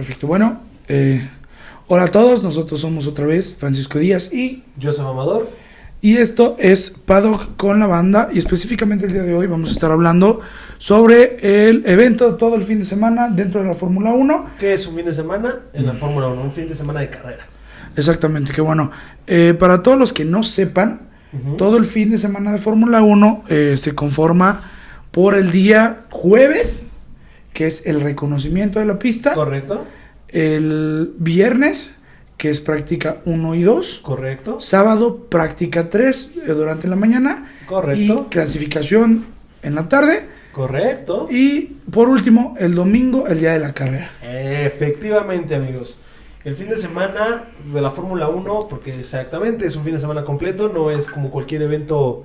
Perfecto. Bueno, hola a todos. Nosotros somos otra vez Francisco Díaz y Joseph Amador. Y esto es Paddock con la banda. Y específicamente el día de hoy vamos a estar hablando sobre el evento de todo el fin de semana dentro de la Fórmula 1. ¿Qué es un fin de semana en la Fórmula 1? Un fin de semana de carrera. Exactamente, que bueno. Para todos los que no sepan, todo el fin de semana de Fórmula 1 se conforma por el día jueves, que es el reconocimiento de la pista. Correcto. El viernes, que es práctica 1 y 2. Correcto. Sábado, práctica 3 durante la mañana. Correcto. Y clasificación en la tarde. Correcto. Y por último, el domingo, el día de la carrera. Efectivamente, amigos. El fin de semana de la Fórmula 1, porque exactamente es un fin de semana completo, no es como cualquier evento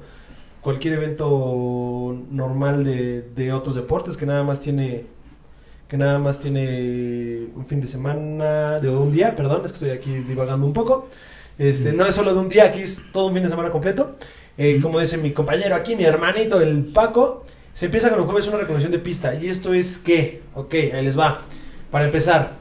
normal de otros deportes que nada más tiene un fin de semana de un día, perdón, es que estoy aquí divagando un poco. No es solo de un día, aquí es todo un fin de semana completo. Como dice mi compañero aquí, mi hermanito, el Paco, se empieza con el jueves una reconocimiento de pista. ¿Y esto es qué? Ok, ahí les va. Para empezar,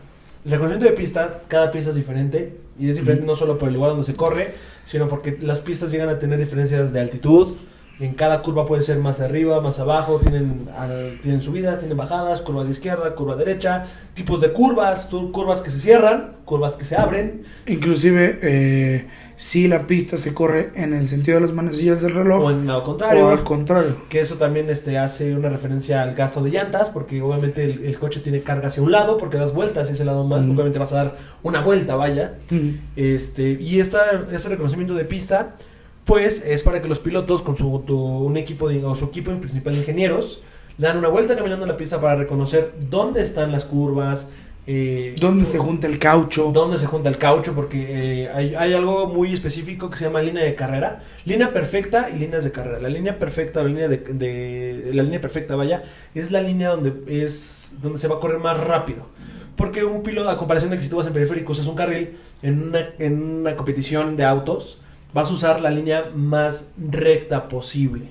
el reconocimiento de pistas, cada pista es diferente. Y es diferente no solo por el lugar donde se corre, sino porque las pistas llegan a tener diferencias de altitud. En cada curva puede ser más arriba, más abajo, tienen subidas, tienen bajadas, curvas de izquierda, curva derecha, tipos de curvas, curvas que se cierran, curvas que se abren. Inclusive, si la pista se corre en el sentido de las manecillas del reloj. O en lo contrario. O al contrario. Que eso también hace una referencia al gasto de llantas, porque obviamente el coche tiene carga hacia un lado, porque das vueltas hacia ese lado más, obviamente vas a dar una vuelta, vaya. Y este reconocimiento de pista, pues es para que los pilotos con un equipo su equipo principal de ingenieros le dan una vuelta caminando en la pista para reconocer dónde están las curvas, dónde se junta el caucho. Dónde se junta el caucho, porque hay algo muy específico que se llama línea de carrera, línea perfecta y líneas de carrera. La línea perfecta o la línea perfecta, vaya, es la línea donde se va a correr más rápido. Porque un piloto, a comparación de que si tú vas en periférico usas un carril, en una competición de autos, vas a usar la línea más recta posible,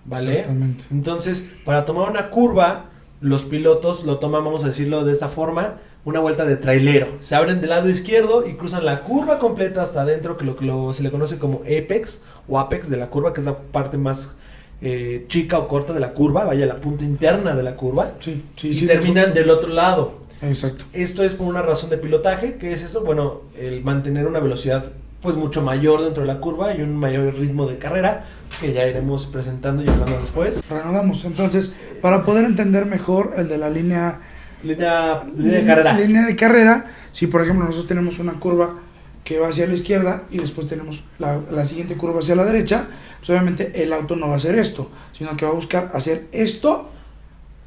¿vale? Exactamente. Entonces, para tomar una curva, los pilotos lo toman, vamos a decirlo de esta forma, una vuelta de trailero. Se abren del lado izquierdo y cruzan la curva completa hasta adentro, que se le conoce como apex o apex de la curva, que es la parte más chica o corta de la curva, vaya, la punta interna de la curva. Sí, y terminan del otro lado. Exacto. Esto es por una razón de pilotaje. ¿Qué es esto? Bueno, el mantener una velocidad pues mucho mayor dentro de la curva y un mayor ritmo de carrera, que ya iremos presentando y hablando después. Reanudamos. Entonces, para poder entender mejor el de la línea de carrera. Línea de carrera, si por ejemplo nosotros tenemos una curva que va hacia la izquierda y después tenemos la siguiente curva hacia la derecha, pues obviamente el auto no va a hacer esto, sino que va a buscar hacer esto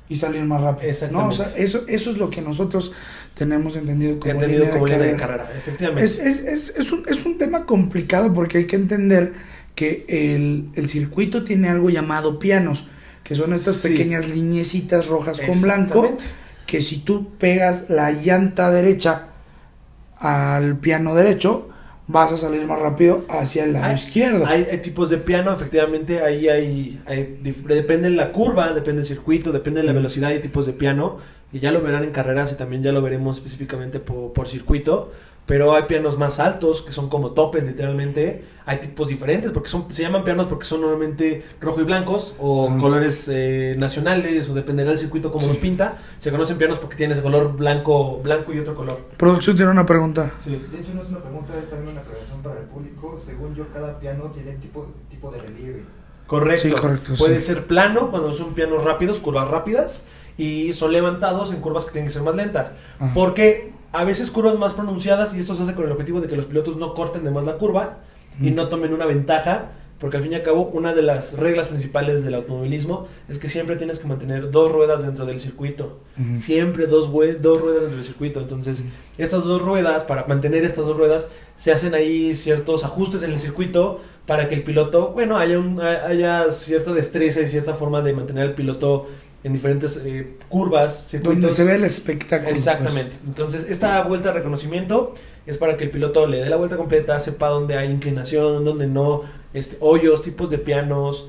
y salir más rápido. Exactamente. ¿No? O sea, eso es lo que nosotros tenemos entendido como línea de carrera. Efectivamente. Es un tema complicado porque hay que entender que el circuito tiene algo llamado pianos, que son estas pequeñas lineecitas rojas con blanco, que si tú pegas la llanta derecha al piano derecho, vas a salir más rápido hacia el lado izquierdo. Hay tipos de piano, efectivamente, ahí depende de la curva, depende del circuito, depende de la velocidad, hay tipos de piano, y ya lo verán en carreras y también ya lo veremos específicamente por circuito, pero hay pianos más altos, que son como topes literalmente, hay tipos diferentes, porque se llaman pianos porque son normalmente rojo y blancos, o colores nacionales, o dependerá del circuito como los pinta, se conocen pianos porque tiene ese color blanco y otro color. Producción tiene una pregunta. Sí, de hecho no es una pregunta, es también una aclaración para el público. Según yo, cada piano tiene tipo de relieve. Correcto. Sí, correcto. Puede ser plano cuando son pianos rápidos, curvas rápidas, y son levantados en curvas que tienen que ser más lentas. Porque a veces curvas más pronunciadas, y esto se hace con el objetivo de que los pilotos no corten de más la curva y no tomen una ventaja, porque al fin y al cabo una de las reglas principales del automovilismo es que siempre tienes que mantener dos ruedas dentro del circuito. Siempre dos ruedas dentro del circuito. Entonces, estas dos ruedas, para mantener estas dos ruedas, se hacen ahí ciertos ajustes en el circuito para que el piloto, bueno, haya cierta destreza y cierta forma de mantener al piloto en diferentes curvas, circuitos. Donde se ve el espectáculo. Exactamente. Pues. Entonces, esta vuelta de reconocimiento es para que el piloto le dé la vuelta completa, sepa dónde hay inclinación, dónde no, hoyos, tipos de pianos,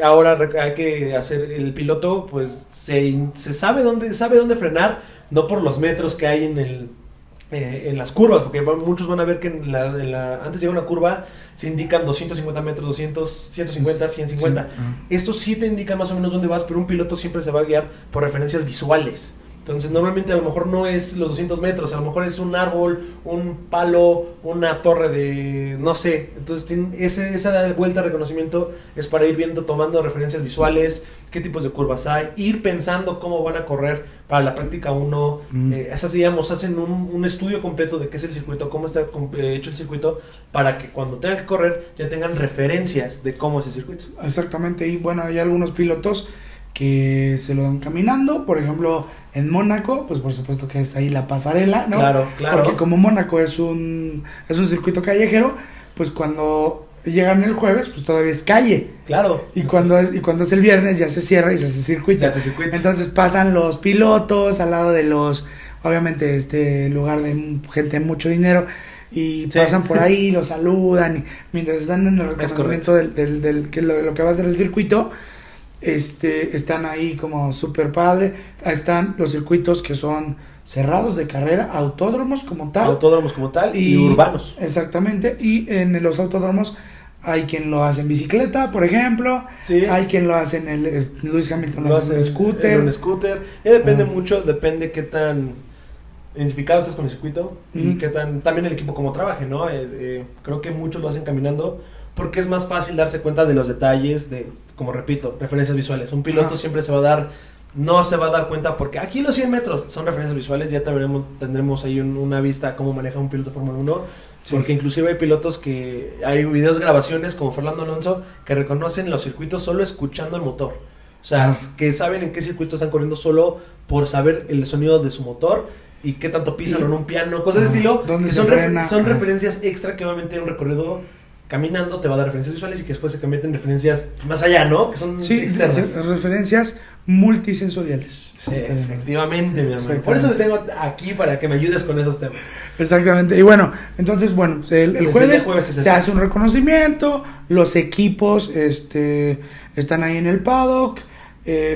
Ahora hay que hacer el piloto, pues se sabe dónde frenar, no por los metros que hay en las curvas, porque muchos van a ver que antes de llegar a una curva se indican 250 metros, 200, 150, 150. Sí. Estos sí te indican más o menos dónde vas, pero un piloto siempre se va a guiar por referencias visuales. Entonces normalmente a lo mejor no es los 200 metros, a lo mejor es un árbol, un palo, una torre de no sé. Entonces esa vuelta de reconocimiento es para ir viendo, tomando referencias visuales, qué tipos de curvas hay, ir pensando cómo van a correr para la práctica 1. Esas, digamos, hacen un estudio completo de qué es el circuito, cómo está hecho el circuito, para que cuando tengan que correr ya tengan referencias de cómo es el circuito. Exactamente, y bueno, hay algunos pilotos que se lo dan caminando, por ejemplo, en Mónaco, pues por supuesto que es ahí la pasarela, ¿no? Claro. Porque como Mónaco es un circuito callejero, pues cuando llegan el jueves, pues todavía es calle. Claro. Y cuando es el viernes ya se cierra y se hace circuito. Entonces pasan los pilotos al lado de obviamente lugar de gente de mucho dinero, y pasan por ahí, los saludan, y mientras están en el reconocimiento de lo que va a ser el circuito, están ahí como súper padre. Están los circuitos que son cerrados de carrera, autódromos como tal y urbanos. Exactamente, y en los autódromos hay quien lo hace en bicicleta, por ejemplo. Sí. Hay quien lo hace Lewis Hamilton lo hace en scooter. Ya depende mucho, depende qué tan identificado estás con el circuito y qué tan también el equipo como trabaje, ¿no? Creo que muchos lo hacen caminando porque es más fácil darse cuenta de los detalles, como repito, referencias visuales. Un piloto siempre no se va a dar cuenta, porque aquí los 100 metros son referencias visuales. Ya tendremos ahí una vista cómo maneja un piloto de Fórmula 1, porque inclusive hay pilotos hay videos, grabaciones como Fernando Alonso, que reconocen los circuitos solo escuchando el motor. O sea, que saben en qué circuito están corriendo solo por saber el sonido de su motor y qué tanto pisan en un piano, cosas de estilo, que son referencias extra que obviamente un recorrido caminando te va a dar referencias visuales y que después se convierten en referencias más allá, ¿no? Que son externas. Referencias multisensoriales. Efectivamente, mi hermano. Por eso te tengo aquí, para que me ayudes con esos temas. Exactamente. Y bueno, entonces, el jueves se hace un reconocimiento, los equipos están ahí en el paddock,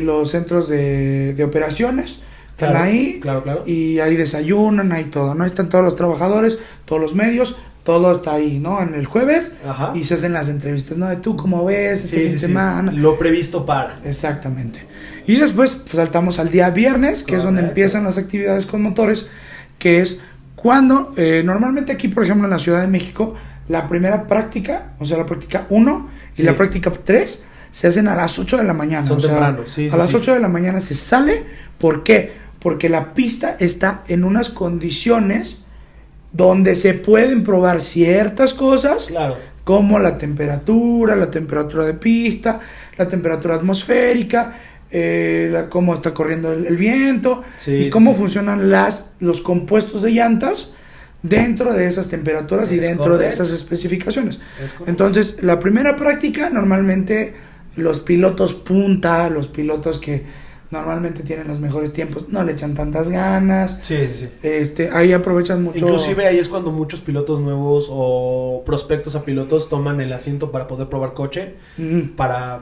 los centros de operaciones están ahí, claro. Y ahí desayunan, ahí todo, ¿no? Ahí están todos los trabajadores, todos los medios, todo está ahí, ¿no? En el jueves. Ajá. Y se hacen las entrevistas, ¿no? De tú cómo ves este fin de semana. Lo previsto para. Exactamente. Y después pues, saltamos al día viernes, que es donde empiezan las actividades con motores, que es cuando, normalmente aquí, por ejemplo, en la Ciudad de México, la primera práctica, o sea, la práctica 1 y la práctica 3, se hacen a las 8 de la mañana. Son temprano, a las 8 de la mañana se sale. ¿Por qué? Porque la pista está en unas condiciones donde se pueden probar ciertas cosas, como la temperatura de pista, la temperatura atmosférica, cómo está corriendo el viento, y cómo funcionan los compuestos de llantas dentro de esas temperaturas y dentro de esas especificaciones. Entonces, la primera práctica, normalmente los pilotos punta, los pilotos que normalmente tienen los mejores tiempos, no le echan tantas ganas. Sí. Ahí aprovechan mucho. Inclusive ahí es cuando muchos pilotos nuevos o prospectos a pilotos toman el asiento para poder probar coche, para,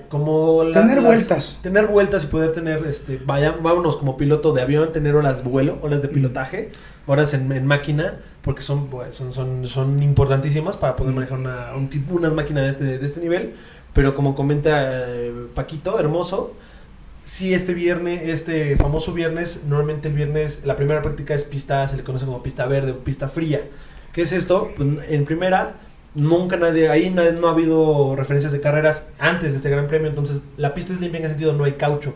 como tener vueltas. Tener vueltas y poder tener, vámonos como piloto de avión, tener horas de vuelo, horas de pilotaje, horas en máquina, porque son importantísimas para poder manejar unas máquinas de este nivel. Pero como comenta Paquito, hermoso, sí, este famoso viernes, normalmente el viernes, la primera práctica es se le conoce como pista verde o pista fría. ¿Qué es esto? Pues, en primera, no ha habido referencias de carreras antes de este Gran Premio, entonces la pista es limpia en ese sentido, no hay caucho.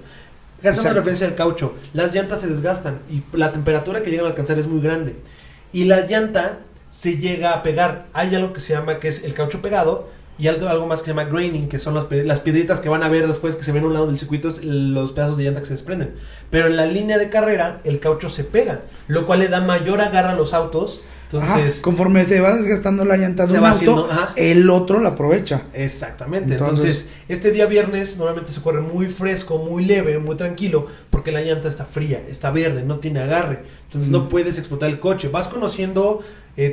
Esa es referencia al caucho. Las llantas se desgastan y la temperatura que llegan a alcanzar es muy grande. Y la llanta se llega a pegar. Hay algo que se llama, que es el caucho pegado, y algo más que se llama graining, que son las piedritas que van a ver después que se ven a un lado del circuito, los pedazos de llanta que se desprenden. Pero en la línea de carrera, el caucho se pega, lo cual le da mayor agarre a los autos. Entonces, conforme se va desgastando la llanta de un auto, el otro la aprovecha. Exactamente. Entonces, este día viernes normalmente se corre muy fresco, muy leve, muy tranquilo, porque porque la llanta está fría, está verde, no tiene agarre. Entonces no puedes explotar el coche. Vas conociendo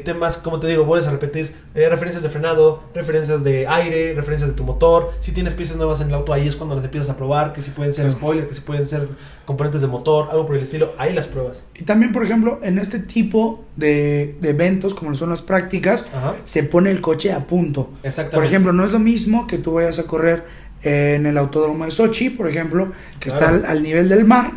temas, como te digo, vuelves a repetir, referencias de frenado, referencias de aire, referencias de tu motor. Si tienes piezas nuevas en el auto, ahí es cuando las empiezas a probar, que si pueden ser spoiler, que si pueden ser componentes de motor, algo por el estilo, ahí las pruebas. Y también, por ejemplo, en este tipo de eventos, como son las prácticas, se pone el coche a punto. Exactamente. Por ejemplo, no es lo mismo que tú vayas a correr en el autódromo de Sochi, por ejemplo, que está al nivel del mar,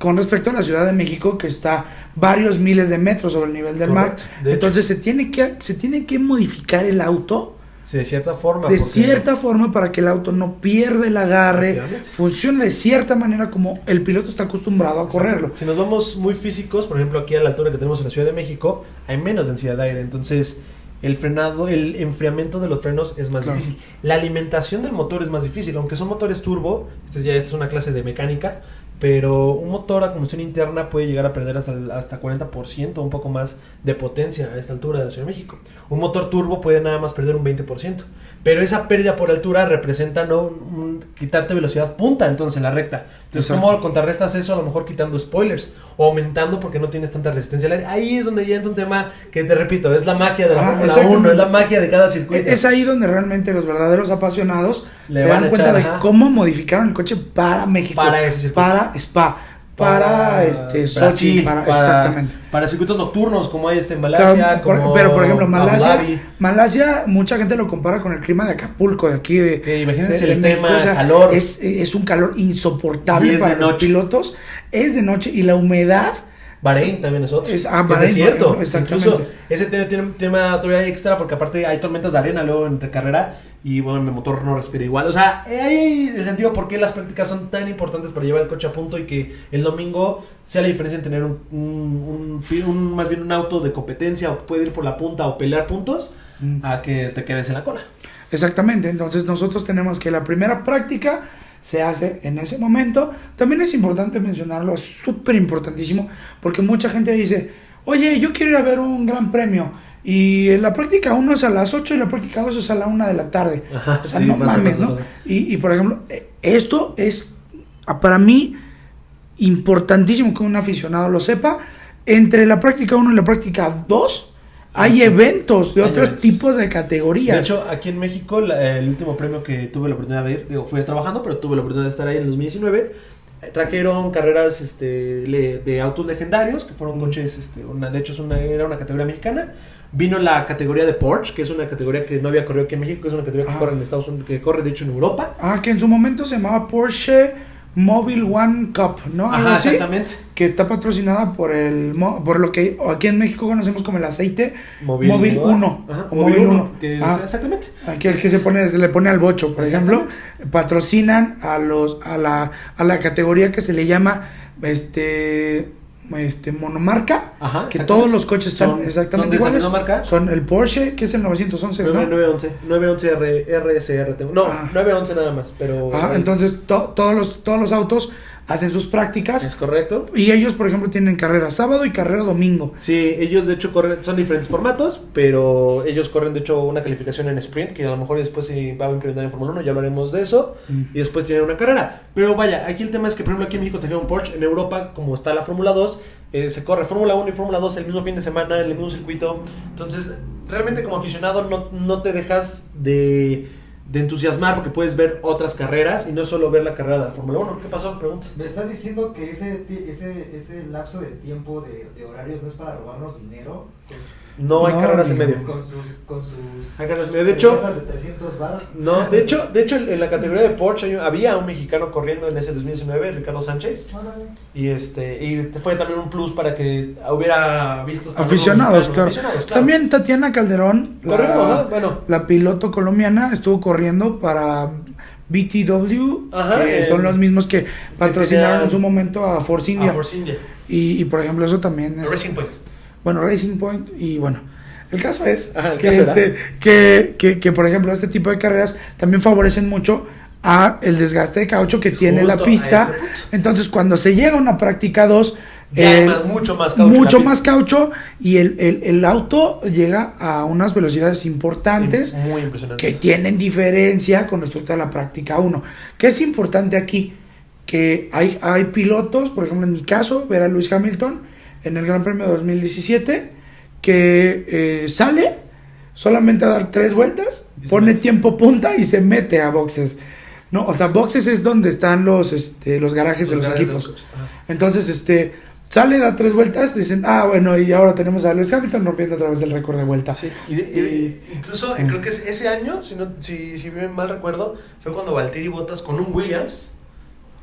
con respecto a la Ciudad de México, que está varios miles de metros sobre el nivel del mar. Entonces se tiene que modificar el auto de cierta forma. Para que el auto no pierda el agarre, funcione de cierta manera como el piloto está acostumbrado a correrlo. Si nos vamos muy físicos, por ejemplo, aquí a la altura que tenemos en la Ciudad de México, hay menos densidad de aire, entonces el frenado, el enfriamiento de los frenos es más difícil. La alimentación del motor es más difícil, aunque son motores turbo, esta es una clase de mecánica, pero un motor a combustión interna puede llegar a perder hasta 40%, un poco más de potencia a esta altura de la Ciudad de México. Un motor turbo puede nada más perder un 20%, pero esa pérdida por altura representa quitarte velocidad punta entonces en la recta. Entonces, ¿cómo contrarrestas eso? A lo mejor quitando spoilers o aumentando porque no tienes tanta resistencia al aire. Ahí es donde ya entra un tema que, te repito, es la magia de la Fórmula 1, es la magia de cada circuito. Es ahí donde realmente los verdaderos apasionados se dan cuenta de cómo modificaron el coche para México, para ese circuito, para Spa, para Sochi, exactamente. Para circuitos nocturnos como hay en Malasia, pero por ejemplo Malasia, mucha gente lo compara con el clima de Acapulco, de aquí que imagínense el tema calor. Es un calor insoportable para los pilotos, es de noche y la humedad. Bahrein también es otro. Es cierto. Exactamente. Incluso ese tiene un tema todavía extra porque aparte hay tormentas de arena luego entre carrera y bueno, el motor no respira igual. O sea, hay el sentido por qué las prácticas son tan importantes para llevar el coche a punto y que el domingo sea la diferencia en tener más bien un auto de competencia o que puede ir por la punta o pelear puntos a que te quedes en la cola. Exactamente. Entonces nosotros tenemos que la primera práctica se hace en ese momento. También es importante mencionarlo, es súper importantísimo, porque mucha gente dice, oye, yo quiero ir a ver un gran premio, y la práctica 1 es a las 8 y la práctica 2 es a la 1 de la tarde. O sea, no mames, ¿no? Y por ejemplo, esto es, para mí, importantísimo que un aficionado lo sepa. Entre la práctica 1 y la práctica 2 hay eventos de otros tipos de categorías. De hecho, aquí en México, el último premio que tuve la oportunidad de ir, fui trabajando, pero tuve la oportunidad de estar ahí en el 2019. Trajeron carreras de autos legendarios, que fueron coches, de hecho era una categoría mexicana. Vino la categoría de Porsche, que es una categoría que no había corrido aquí en México, es una categoría que corre en Estados Unidos, que corre de hecho en Europa. Que en su momento se llamaba Porsche Mobile One Cup, ¿no? Ajá, exactamente. Que está patrocinada por lo que aquí en México conocemos como el aceite Móvil 1. Móvil 1. Exactamente. Aquí el que se le pone al bocho, por ejemplo. Patrocinan a la categoría que se le llama monomarca, que todos los coches están exactamente iguales. ¿Son de esa misma marca? Son el Porsche, que es el 911, 911 RSR. No, 911 nada más, pero entonces todos los autos hacen sus prácticas. Es correcto. Y ellos, por ejemplo, tienen carrera sábado y carrera domingo. Sí, ellos de hecho corren, son diferentes formatos, pero ellos corren de hecho una calificación en sprint, que a lo mejor después se va a incrementar en Fórmula 1, ya hablaremos de eso, y después tienen una carrera. Pero vaya, aquí el tema es que, por ejemplo, aquí en México trajeron Porsche, en Europa, como está la Fórmula 2, se corre Fórmula 1 y Fórmula 2 el mismo fin de semana, en el mismo circuito. Entonces, realmente como aficionado no te dejas de entusiasmar porque puedes ver otras carreras y no solo ver la carrera de la Fórmula 1. ¿Qué pasó? Pregunta. ¿Me estás diciendo que ese lapso de tiempo de horarios no es para robarnos dinero? No hay carreras en medio. Con sus hay carreras en medio. De hecho, de 300 bar. No, de hecho en la categoría de Porsche había un mexicano corriendo en ese 2019, Ricardo Sánchez. Y fue también un plus para que hubiera vistos aficionados, claro. También Tatiana Calderón, la piloto colombiana, estuvo corriendo para BTW, son los mismos que patrocinaron en su momento a Force India. Y por ejemplo, eso también es Racing Point. Bueno, Racing Point, y bueno, el caso es que por ejemplo este tipo de carreras también favorecen mucho a el desgaste de caucho que tiene la pista. Entonces cuando se llega a una práctica 2, mucho más caucho y el auto llega a unas velocidades importantes, muy impresionantes, que tienen diferencia con respecto a la práctica 1. ¿Qué es importante aquí? que hay pilotos, por ejemplo en mi caso, ver a Lewis Hamilton en el Gran Premio 2017, que sale solamente a dar 3 vueltas, pone tiempo punta y se mete a boxes, ¿no? O sea, boxes es donde están los garajes de los equipos. Entonces, sale, da 3 vueltas, dicen, bueno, y ahora tenemos a Lewis Hamilton rompiendo otra vez el récord de vuelta. Sí. Incluso creo que ese año, si bien mal recuerdo, fue cuando Valtteri Bottas con un Williams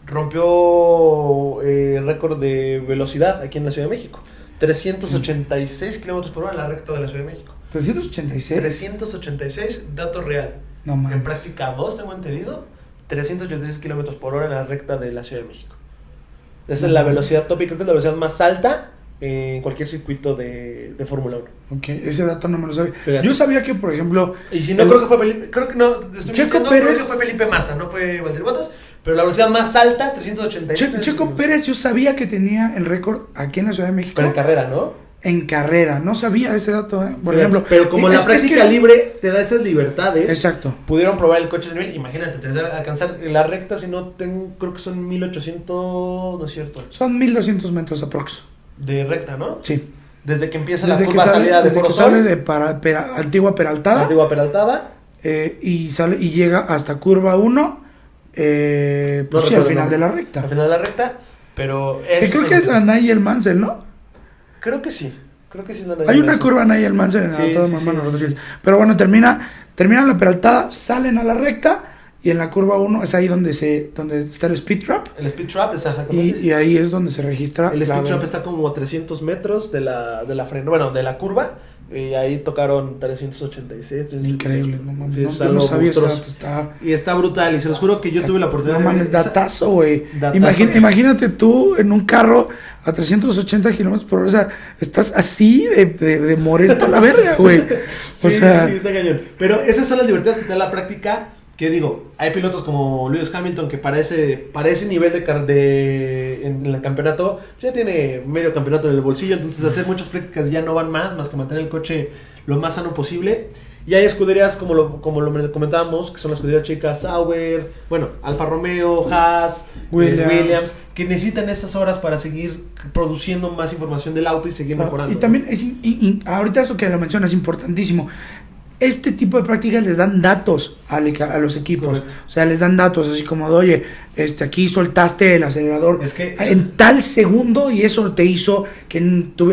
rompió el récord de velocidad aquí en la Ciudad de México. 386 kilómetros por hora en la recta de la Ciudad de México. 386. 386, dato real. No mames. En práctica 2, tengo entendido, 386 kilómetros por hora en la recta de la Ciudad de México. Esa es la velocidad top y creo que es la velocidad más alta en cualquier circuito de Fórmula 1. Ok, ese dato no me lo sabía. Fíjate. Yo sabía que, por ejemplo... Y si no, creo que fue Felipe... Creo que no, Checo Pérez... creo que fue Felipe Massa, no fue Valtteri Bottas, pero la velocidad más alta, 386. Checo Pérez, yo sabía que tenía el récord aquí en la Ciudad de México. Pero en carrera, ¿no? En carrera, no sabía ese dato, por ejemplo. Pero como la práctica libre te da esas libertades. Exacto. Pudieron probar el coche de nivel. Imagínate, alcanzar la recta, si no creo que son 1800, no es cierto. Son 1200 metros aprox. De recta, ¿no? Sí. Desde que empieza la curva salida de Foro Sol. Sale de Antigua Peraltada. Antigua Peraltada. Y llega hasta curva 1. Pues sí, al final de la recta. Al final de la recta. Pero creo que es la Nigel Mansell, ¿no? Creo que sí es la Hay una curva Nigel Mansell en el Autódromo Rodríguez. Pero bueno, termina la Peraltada, salen a la recta y en la curva 1 es ahí donde está el speed trap. El speed trap, exactamente. Y ahí es donde se registra. El speed trap está como a 300 metros de la curva. Y ahí tocaron 386. Increíble, no mames. Sí, no sabía ese dato. Y está brutal. Y se los juro que yo tuve la oportunidad de... No mames, datazo, güey. Imagínate tú en un carro a 380 kilómetros por hora. O sea, estás así de morirte a la verga, güey. Sí, está cañón. Pero esas son las libertades que te da la práctica. Que digo, hay pilotos como Lewis Hamilton que para ese nivel en el campeonato ya tiene medio campeonato en el bolsillo, entonces hacer muchas prácticas ya no van más que mantener el coche lo más sano posible. Y hay escuderías como lo comentábamos, que son las escuderías chicas, Sauber, Alfa Romeo, Haas, Williams, que necesitan esas horas para seguir produciendo más información del auto y seguir mejorando. Y también, ahorita eso que lo mencionas es importantísimo. Este tipo de prácticas les dan datos a los equipos. Correcto. O sea, les dan datos así como de, oye, aquí soltaste el acelerador en tal segundo y eso te hizo que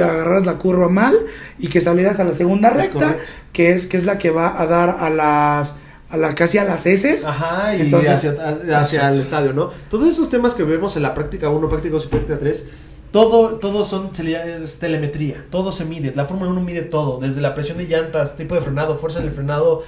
agarraras la curva mal y que salieras a la segunda recta, que es la que va a dar casi a las heces. Ajá, y entonces, hacia el estadio, ¿no? Todos esos temas que vemos en la práctica 1, práctica 2 y práctica 3, todo es telemetría, todo se mide. La Fórmula 1 mide todo, desde la presión de llantas, tipo de frenado, fuerza en el frenado,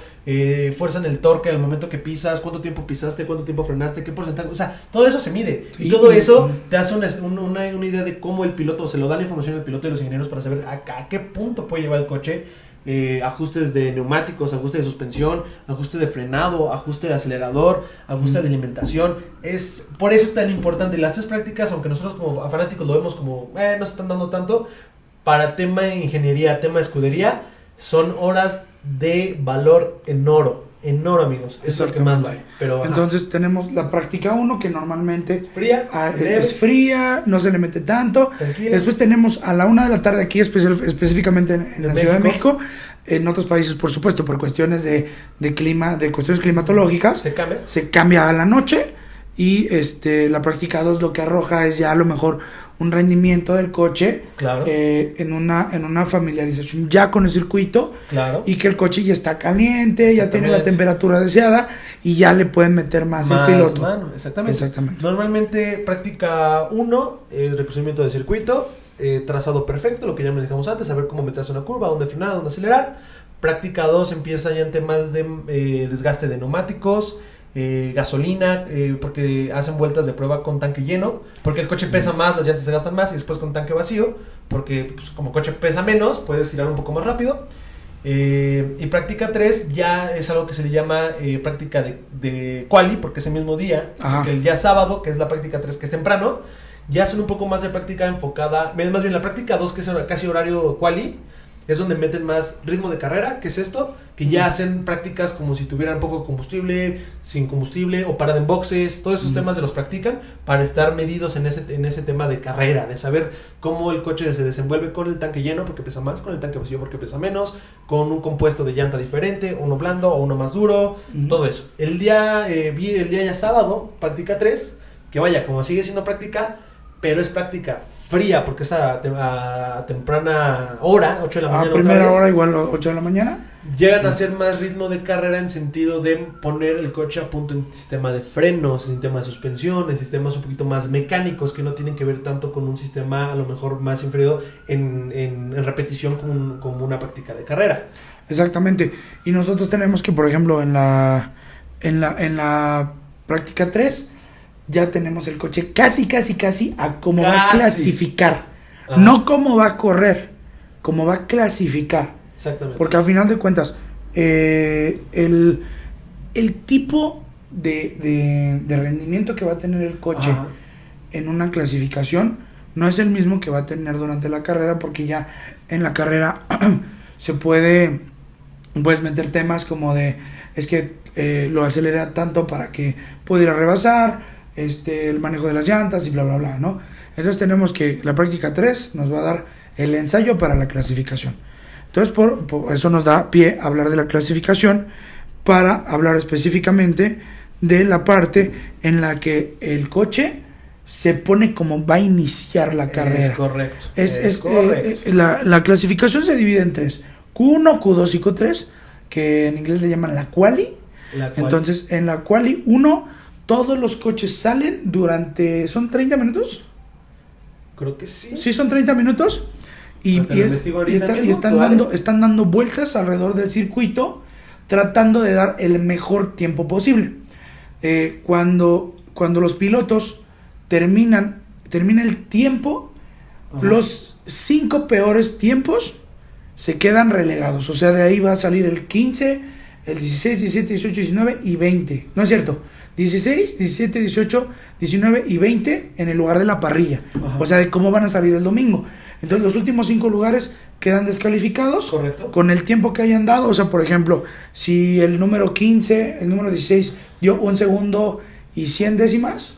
fuerza en el torque al momento que pisas, cuánto tiempo pisaste, cuánto tiempo frenaste, qué porcentaje, o sea, todo eso se mide. Sí, y todo eso te hace una idea de cómo el piloto, se lo da la información al piloto y los ingenieros para saber a qué punto puede llevar el coche. Ajustes de neumáticos, ajuste de suspensión, ajuste de frenado, ajuste de acelerador, ajuste de alimentación. Por eso es tan importante. Las 3 prácticas, aunque nosotros como fanáticos lo vemos como no se están dando tanto, para tema de ingeniería, tema de escudería, son horas de valor en oro, amigos. Es lo que más vale. Pero, entonces tenemos la práctica 1 que normalmente es fría, no se le mete tanto. Tranquila. Después tenemos a la 1 de la tarde aquí específicamente en la Ciudad de México. En otros países, por supuesto, por cuestiones de clima, de cuestiones climatológicas, se cambia a la noche. Y la práctica 2 lo que arroja es ya a lo mejor un rendimiento del coche, claro, en una familiarización ya con el circuito, claro, y que el coche ya está caliente, ya tiene la temperatura deseada y ya le pueden meter más el piloto. Exactamente. Normalmente práctica 1 es reconocimiento de circuito, trazado perfecto, lo que ya me dejamos antes, saber cómo meterse una curva, dónde frenar, dónde acelerar. Práctica 2 empieza ya en temas de desgaste de neumáticos, gasolina, porque hacen vueltas de prueba con tanque lleno, porque el coche pesa más, las llantas se gastan más, y después con tanque vacío, porque pues, como el coche pesa menos, puedes girar un poco más rápido. Y práctica 3 ya es algo que se le llama práctica de quali, porque es el mismo día, porque el día sábado, que es la práctica 3, que es temprano, ya son un poco más de práctica enfocada, más bien la práctica 2, que es casi horario quali, es donde meten más ritmo de carrera, que es esto, que ya hacen prácticas como si tuvieran poco combustible, sin combustible, o parada en boxes, todos esos temas se los practican para estar medidos en ese tema de carrera, de saber cómo el coche se desenvuelve con el tanque lleno porque pesa más, con el tanque vacío porque pesa menos, con un compuesto de llanta diferente, uno blando o uno más duro, todo eso. El día ya sábado, práctica 3, que vaya, como sigue siendo práctica, pero es práctica fría, porque es a temprana hora, 8 de la mañana. A primera hora, igual 8 de la mañana. Llegan a hacer más ritmo de carrera en sentido de poner el coche a punto en sistema de frenos, en sistema de suspensión, en sistemas un poquito más mecánicos que no tienen que ver tanto con un sistema a lo mejor más inferior en repetición como una práctica de carrera. Exactamente. Y nosotros tenemos que, por ejemplo, en la práctica 3 ya tenemos el coche casi a cómo va a clasificar. Ajá. No cómo va a correr, cómo va a clasificar. Exactamente. Porque al final de cuentas, el tipo de rendimiento que va a tener el coche Ajá. en una clasificación no es el mismo que va a tener durante la carrera, porque ya en la carrera puedes meter temas como de, es que lo acelera tanto para que pudiera rebasar, el manejo de las llantas y bla bla bla, ¿no? Entonces tenemos que la práctica 3 nos va a dar el ensayo para la clasificación. Entonces por eso nos da pie a hablar de la clasificación, para hablar específicamente de la parte en la que el coche se pone como va a iniciar la carrera. Es correcto. Es correcto. La clasificación se divide en 3: Q1, Q2 y Q3, que en inglés le llaman la quali. Entonces en la quali 1 todos los coches salen durante... ¿Son 30 minutos? Creo que sí. Sí, son 30 minutos. Y están dando vueltas alrededor del circuito, tratando de dar el mejor tiempo posible. Cuando los pilotos termina el tiempo, Ajá. los 5 peores tiempos se quedan relegados. O sea, de ahí va a salir el 15, el 16, 17, 18, 19 y 20. No es cierto. 16, 17, 18, 19 y 20 en el lugar de la parrilla. Ajá. O sea, de cómo van a salir el domingo. Entonces los últimos 5 lugares quedan descalificados. Correcto. Con el tiempo que hayan dado. O sea, por ejemplo, si el número 15, el número 16 dio 1 segundo y 100 décimas,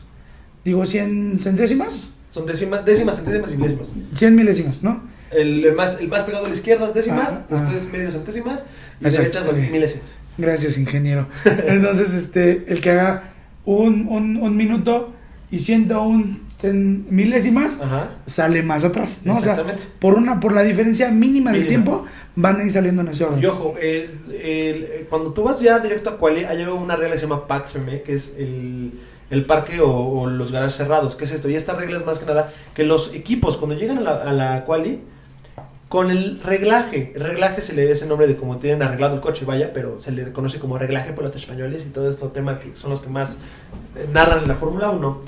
digo 100 centésimas. Son décimas, centésimas y milésimas. 100 milésimas, ¿no? El más pegado a la izquierda, décimas, después medio centésimas y derechas milésimas. Gracias, ingeniero. Entonces, el que haga un minuto y 101 milésimas, Ajá. sale más atrás, ¿no? Exactamente. O sea, por la diferencia mínima del tiempo, van a ir saliendo en ese orden. Y ojo, cuando tú vas ya directo a quali, hay una regla que se llama Parc Fermé, que es el parque o los garajes cerrados. ¿Qué es esto? Y esta regla es más que nada que los equipos, cuando llegan a la quali, con el reglaje se le da ese nombre de cómo tienen arreglado el coche, vaya, pero se le reconoce como reglaje por los españoles y todo este tema que son los que más narran en la Fórmula 1.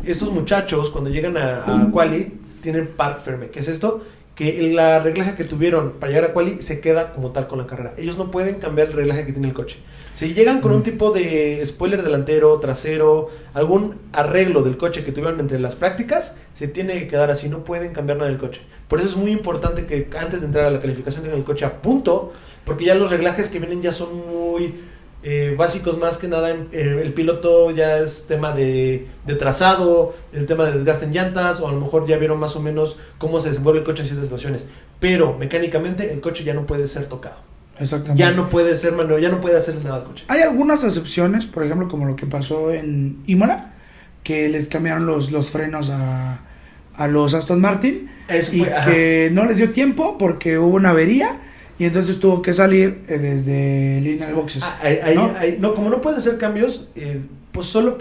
Estos muchachos, cuando llegan a quali, tienen Parc Fermé. ¿Qué es esto? Que la reglaje que tuvieron para llegar a quali se queda como tal con la carrera. Ellos no pueden cambiar el reglaje que tiene el coche. Si llegan con un tipo de spoiler delantero, trasero, algún arreglo del coche que tuvieron entre las prácticas, se tiene que quedar así, no pueden cambiar nada del coche. Por eso es muy importante que antes de entrar a la calificación tengan el coche a punto, porque ya los reglajes que vienen ya son muy básicos, más que nada. El piloto ya es tema de trazado, el tema de desgaste en llantas, o a lo mejor ya vieron más o menos cómo se desenvuelve el coche en ciertas situaciones. Pero mecánicamente el coche ya no puede ser tocado. Exactamente. Ya no puede ser manual, ya no puede hacer nada al coche. Hay algunas excepciones, por ejemplo, como lo que pasó en Imola, que les cambiaron los frenos a los Aston Martin. Eso y fue, que no les dio tiempo porque hubo una avería y entonces tuvo que salir desde línea de boxes. ¿no? Como no puedes hacer cambios, pues solo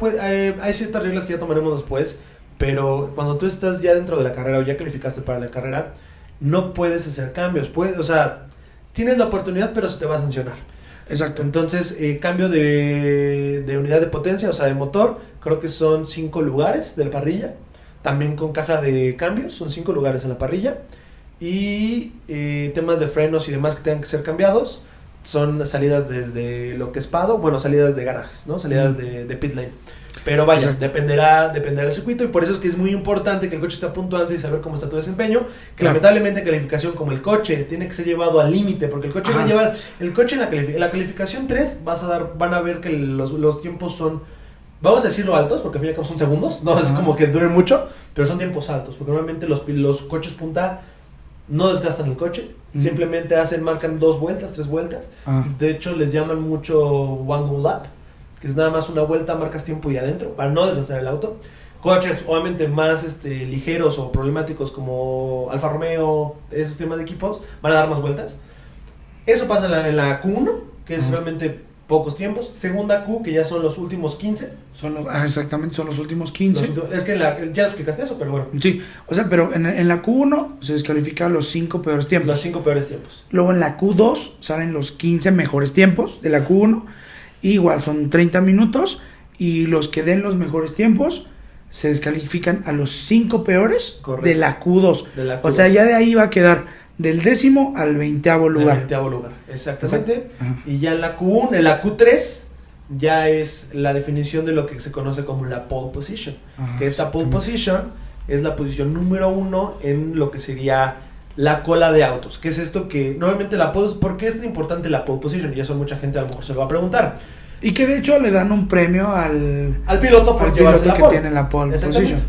hay ciertas reglas que ya tomaremos después, pero cuando tú estás ya dentro de la carrera o ya calificaste para la carrera, no puedes hacer cambios. O sea, tienes la oportunidad, pero se te va a sancionar. Exacto. Entonces, cambio de unidad de potencia, o sea, de motor, creo que son 5 lugares de la parrilla. También con caja de cambios, son 5 lugares en la parrilla. Y temas de frenos y demás que tengan que ser cambiados, son salidas desde lo que es Pado, bueno, salidas de garajes, ¿no? Salidas de pit lane. Pero vaya, Exacto. dependerá del circuito, y por eso es que es muy importante que el coche esté a punto antes y saber cómo está tu desempeño. Que Claro. lamentablemente en calificación, como el coche tiene que ser llevado al límite, porque el coche va a llevar, el coche en la calificación 3 van a ver que los tiempos son, vamos a decirlo, altos, porque al fin y al cabo son segundos, no es como que duren mucho, pero son tiempos altos, porque normalmente los coches punta no desgastan el coche, simplemente marcan 2 vueltas, 3 vueltas. De hecho, les llaman mucho one go lap, que es nada más una vuelta, marcas tiempo y adentro, para no desgastar el auto. Coches obviamente más ligeros o problemáticos como Alfa Romeo, esos temas de equipos, van a dar más vueltas. Eso pasa en la Q1, que es realmente pocos tiempos. Segunda Q, que ya son los últimos 15. Exactamente, son los últimos 15. Es que ya explicaste eso, pero bueno. Sí, o sea, pero en la Q1 se descalifica los 5 peores tiempos. Los 5 peores tiempos. Luego en la Q2 salen los 15 mejores tiempos de la Q1. Igual son 30 minutos. Y los que den los mejores tiempos se descalifican a los 5 peores. Correcto. de la Q2. O sea, ya de ahí va a quedar del 10º al 20º lugar. Del 20º lugar, exactamente. Ajá. Y ya en la Q1, en la Q3, ya es la definición de lo que se conoce como la pole position. Ajá, Que esta pole position es la posición número 1 en lo que sería la cola de autos. ¿Qué es esto? Que normalmente ¿por qué es tan importante la pole position? Y eso mucha gente a lo mejor se lo va a preguntar. Y que de hecho le dan un premio al piloto por llevarse la que pole. tiene la pole position.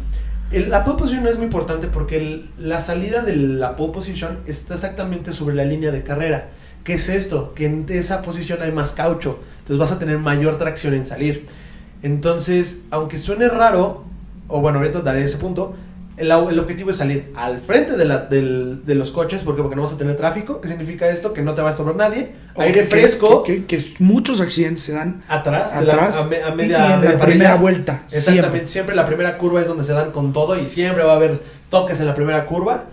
La pole position es muy importante porque la salida de la pole position está exactamente sobre la línea de carrera. ¿Qué es esto? Que en esa posición hay más caucho, entonces vas a tener mayor tracción en salir. Entonces, aunque suene raro, o bueno, ahorita daré ese punto, el objetivo es salir al frente de los coches. ¿Por qué? Porque no vas a tener tráfico. ¿Qué significa esto? Que no te va a estorbar nadie. Aire fresco. Que muchos accidentes se dan atrás a media y en la primera vuelta. Exactamente, siempre la primera curva es donde se dan con todo y siempre va a haber toques en la primera curva